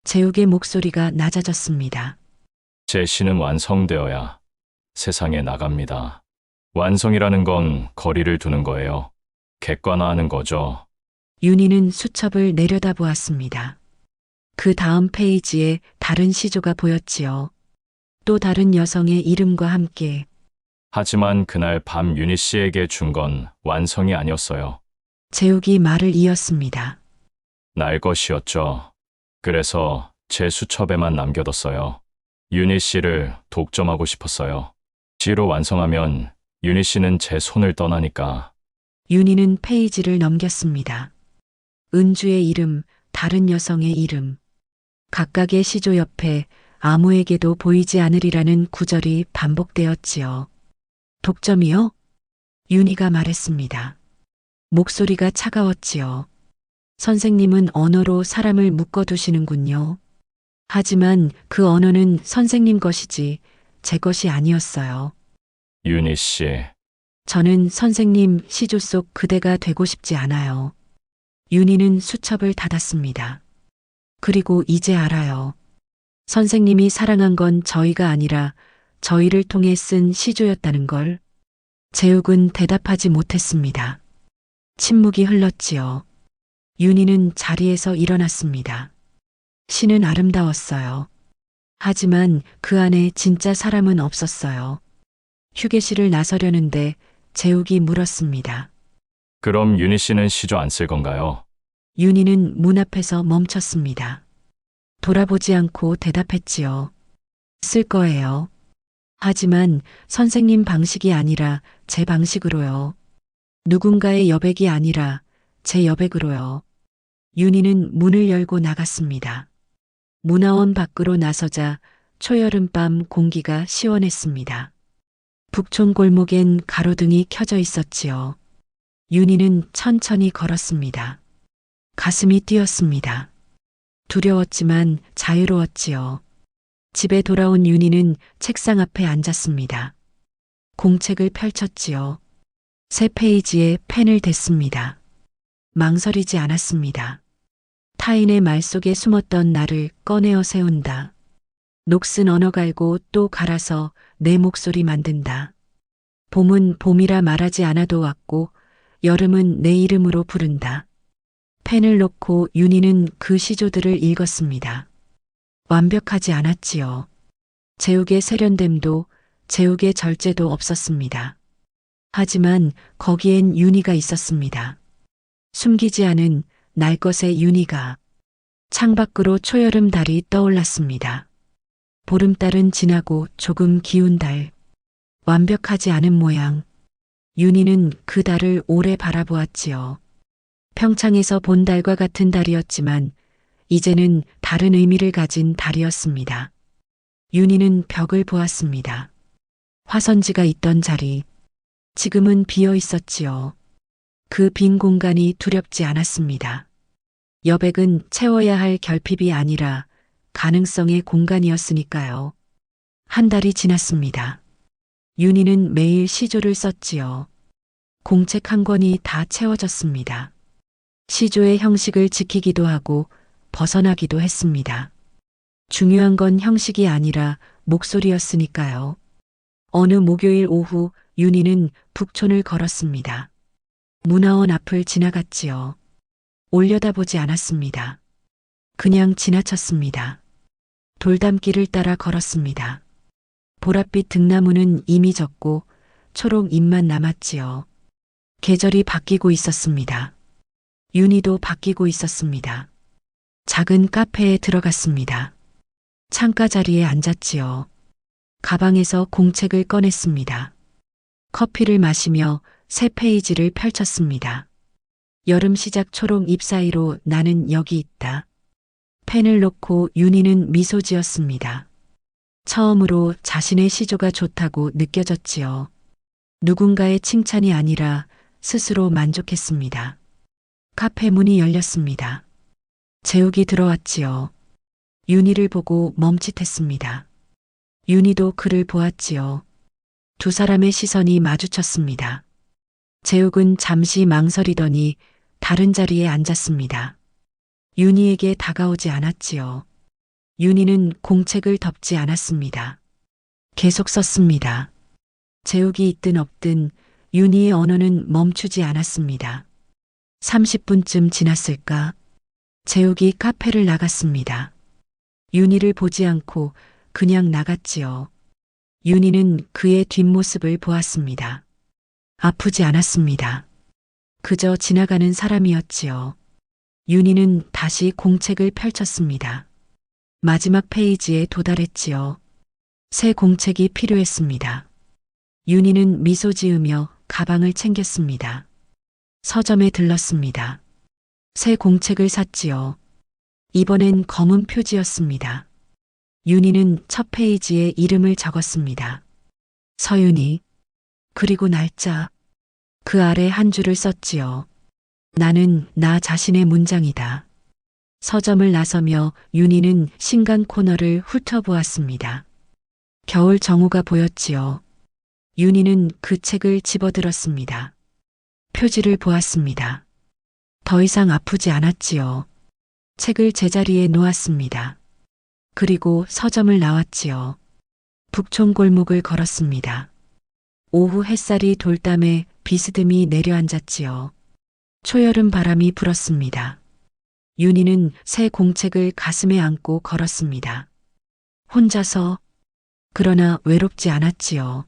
S1: 재욱의 목소리가 낮아졌습니다.
S3: 제 시는 완성되어야 세상에 나갑니다. 완성이라는 건 거리를 두는 거예요. 객관화하는 거죠.
S1: 윤희는 수첩을 내려다보았습니다. 그 다음 페이지에 다른 시조가 보였지요. 또 다른 여성의 이름과 함께
S3: 하지만 그날 밤 윤희 씨에게 준 건 완성이 아니었어요.
S1: 재욱이 말을 이었습니다.
S3: 날 것이었죠. 그래서 제 수첩에만 남겨뒀어요. 윤희 씨를 독점하고 싶었어요. 시로 완성하면 윤희 씨는 제 손을 떠나니까.
S1: 윤희는 페이지를 넘겼습니다. 은주의 이름, 다른 여성의 이름. 각각의 시조 옆에 아무에게도 보이지 않으리라는 구절이 반복되었지요. 독점이요? 윤희가 말했습니다. 목소리가 차가웠지요. 선생님은 언어로 사람을 묶어두시는군요. 하지만 그 언어는 선생님 것이지 제 것이 아니었어요.
S3: 윤희 씨,
S1: 저는 선생님 시조 속 그대가 되고 싶지 않아요. 윤희는 수첩을 닫았습니다. 그리고 이제 알아요. 선생님이 사랑한 건 저희가 아니라 저희를 통해 쓴 시조였다는 걸. 재욱은 대답하지 못했습니다. 침묵이 흘렀지요. 윤희는 자리에서 일어났습니다. 시는 아름다웠어요. 하지만 그 안에 진짜 사람은 없었어요. 휴게실을 나서려는데 재욱이 물었습니다.
S3: 그럼 윤희 씨는 시조 안 쓸 건가요?
S1: 윤희는 문 앞에서 멈췄습니다. 돌아보지 않고 대답했지요. 쓸 거예요. 하지만 선생님 방식이 아니라 제 방식으로요. 누군가의 여백이 아니라 제 여백으로요. 윤희는 문을 열고 나갔습니다. 문화원 밖으로 나서자 초여름밤 공기가 시원했습니다. 북촌 골목엔 가로등이 켜져 있었지요. 윤희는 천천히 걸었습니다. 가슴이 뛰었습니다. 두려웠지만 자유로웠지요. 집에 돌아온 윤희는 책상 앞에 앉았습니다. 공책을 펼쳤지요. 새 페이지에 펜을 댔습니다. 망설이지 않았습니다. 타인의 말 속에 숨었던 나를 꺼내어 세운다. 녹슨 언어 갈고 또 갈아서 내 목소리 만든다. 봄은 봄이라 말하지 않아도 왔고 여름은 내 이름으로 부른다. 펜을 놓고 윤희는 그 시조들을 읽었습니다. 완벽하지 않았지요. 재욱의 세련됨도 재욱의 절제도 없었습니다. 하지만 거기엔 윤희가 있었습니다. 숨기지 않은 날 것의 윤희가. 창밖으로 초여름 달이 떠올랐습니다. 보름달은 지나고 조금 기운 달. 완벽하지 않은 모양. 윤희는 그 달을 오래 바라보았지요. 평창에서 본 달과 같은 달이었지만 이제는 다른 의미를 가진 달이었습니다. 윤희는 벽을 보았습니다. 화선지가 있던 자리, 지금은 비어 있었지요. 그 빈 공간이 두렵지 않았습니다. 여백은 채워야 할 결핍이 아니라 가능성의 공간이었으니까요. 한 달이 지났습니다. 윤희는 매일 시조를 썼지요. 공책 한 권이 다 채워졌습니다. 시조의 형식을 지키기도 하고 벗어나기도 했습니다. 중요한 건 형식이 아니라 목소리였으니까요. 어느 목요일 오후 윤희는 북촌을 걸었습니다. 문화원 앞을 지나갔지요. 올려다보지 않았습니다. 그냥 지나쳤습니다. 돌담길을 따라 걸었습니다. 보랏빛 등나무는 이미 졌고 초록 잎만 남았지요. 계절이 바뀌고 있었습니다. 윤희도 바뀌고 있었습니다. 작은 카페에 들어갔습니다. 창가 자리에 앉았지요. 가방에서 공책을 꺼냈습니다. 커피를 마시며 새 페이지를 펼쳤습니다. 여름 시작 초록 잎 사이로 나는 여기 있다. 펜을 놓고 윤희는 미소 지었습니다. 처음으로 자신의 시조가 좋다고 느껴졌지요. 누군가의 칭찬이 아니라 스스로 만족했습니다. 카페 문이 열렸습니다. 재욱이 들어왔지요. 윤희를 보고 멈칫했습니다. 윤희도 그를 보았지요. 두 사람의 시선이 마주쳤습니다. 재욱은 잠시 망설이더니 다른 자리에 앉았습니다. 윤희에게 다가오지 않았지요. 윤희는 공책을 덮지 않았습니다. 계속 썼습니다. 재욱이 있든 없든 윤희의 언어는 멈추지 않았습니다. 30분쯤 지났을까? 재욱이 카페를 나갔습니다. 윤희를 보지 않고 그냥 나갔지요. 윤희는 그의 뒷모습을 보았습니다. 아프지 않았습니다. 그저 지나가는 사람이었지요. 윤희는 다시 공책을 펼쳤습니다. 마지막 페이지에 도달했지요. 새 공책이 필요했습니다. 윤희는 미소 지으며 가방을 챙겼습니다. 서점에 들렀습니다. 새 공책을 샀지요. 이번엔 검은 표지였습니다. 윤희는 첫 페이지에 이름을 적었습니다. 서윤희. 그리고 날짜. 그 아래 한 줄을 썼지요. 나는 나 자신의 문장이다. 서점을 나서며 윤희는 신간 코너를 훑어보았습니다. 겨울 정오가 보였지요. 윤희는 그 책을 집어들었습니다. 표지를 보았습니다. 더 이상 아프지 않았지요. 책을 제자리에 놓았습니다. 그리고 서점을 나왔지요. 북촌 골목을 걸었습니다. 오후 햇살이 돌담에 비스듬히 내려앉았지요. 초여름 바람이 불었습니다. 윤희는 새 공책을 가슴에 안고 걸었습니다. 혼자서, 그러나 외롭지 않았지요.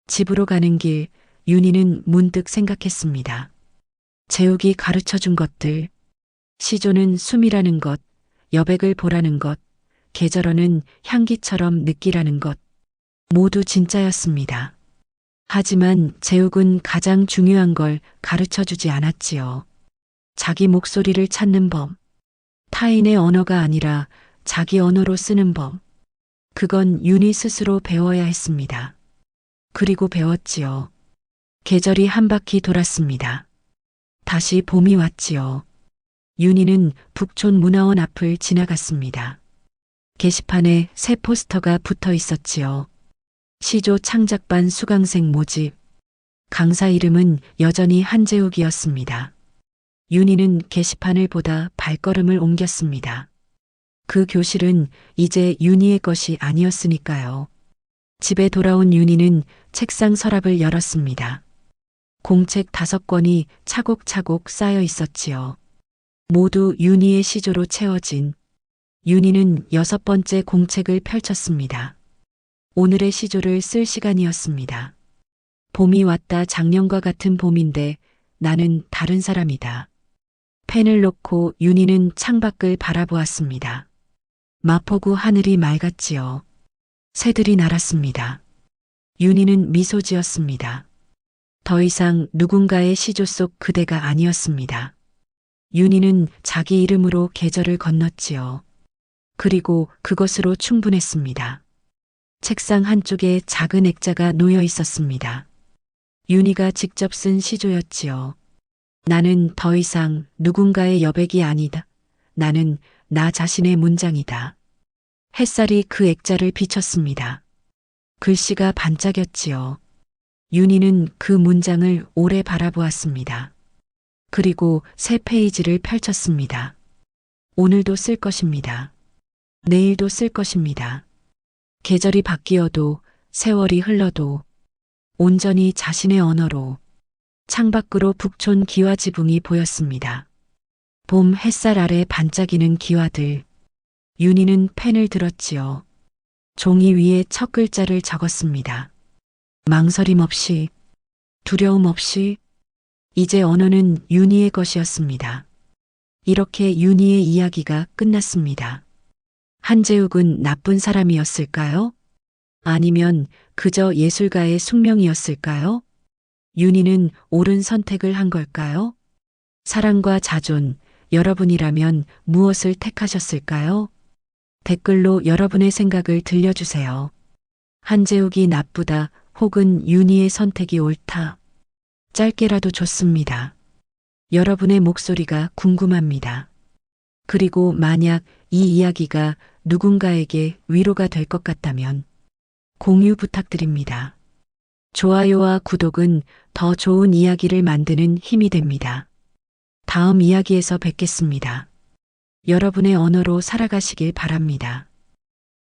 S1: 집으로 가는 길, 윤희는 문득 생각했습니다. 재욱이 가르쳐 준 것들, 시조는 숨이라는 것, 여백을 보라는 것, 계절어는 향기처럼 느끼라는 것, 모두 진짜였습니다. 하지만 재욱은 가장 중요한 걸 가르쳐 주지 않았지요. 자기 목소리를 찾는 법, 타인의 언어가 아니라 자기 언어로 쓰는 법, 그건 윤희 스스로 배워야 했습니다. 그리고 배웠지요. 계절이 한 바퀴 돌았습니다. 다시 봄이 왔지요. 윤희는 북촌 문화원 앞을 지나갔습니다. 게시판에 새 포스터가 붙어 있었지요. 시조 창작반 수강생 모집. 강사 이름은 여전히 한재욱이었습니다. 윤희는 게시판을 보다 발걸음을 옮겼습니다. 그 교실은 이제 윤희의 것이 아니었으니까요. 집에 돌아온 윤희는 책상 서랍을 열었습니다. 공책 5권이 차곡차곡 쌓여 있었지요. 모두 윤희의 시조로 채워진. 윤희는 6번째 공책을 펼쳤습니다. 오늘의 시조를 쓸 시간이었습니다. 봄이 왔다. 작년과 같은 봄인데 나는 다른 사람이다. 펜을 놓고 윤희는 창밖을 바라보았습니다. 마포구 하늘이 맑았지요. 새들이 날았습니다. 윤희는 미소 지었습니다. 더 이상 누군가의 시조 속 그대가 아니었습니다. 윤희는 자기 이름으로 계절을 건넜지요. 그리고 그것으로 충분했습니다. 책상 한쪽에 작은 액자가 놓여 있었습니다. 윤희가 직접 쓴 시조였지요. 나는 더 이상 누군가의 여백이 아니다. 나는 나 자신의 문장이다. 햇살이 그 액자를 비쳤습니다. 글씨가 반짝였지요. 윤희는 그 문장을 오래 바라보았습니다. 그리고 새 페이지를 펼쳤습니다. 오늘도 쓸 것입니다. 내일도 쓸 것입니다. 계절이 바뀌어도 세월이 흘러도 온전히 자신의 언어로 창밖으로 북촌 기와 지붕이 보였습니다. 봄 햇살 아래 반짝이는 기와들. 윤희는 펜을 들었지요. 종이 위에 첫 글자를 적었습니다. 망설임 없이, 두려움 없이, 이제 언어는 윤희의 것이었습니다. 이렇게 윤희의 이야기가 끝났습니다. 한재욱은 나쁜 사람이었을까요? 아니면 그저 예술가의 숙명이었을까요? 윤희는 옳은 선택을 한 걸까요? 사랑과 자존, 여러분이라면 무엇을 택하셨을까요? 댓글로 여러분의 생각을 들려주세요. 한재욱이 나쁘다 혹은 윤희의 선택이 옳다. 짧게라도 좋습니다. 여러분의 목소리가 궁금합니다. 그리고 만약 이 이야기가 누군가에게 위로가 될 것 같다면 공유 부탁드립니다. 좋아요와 구독은 더 좋은 이야기를 만드는 힘이 됩니다. 다음 이야기에서 뵙겠습니다. 여러분의 언어로 살아가시길 바랍니다.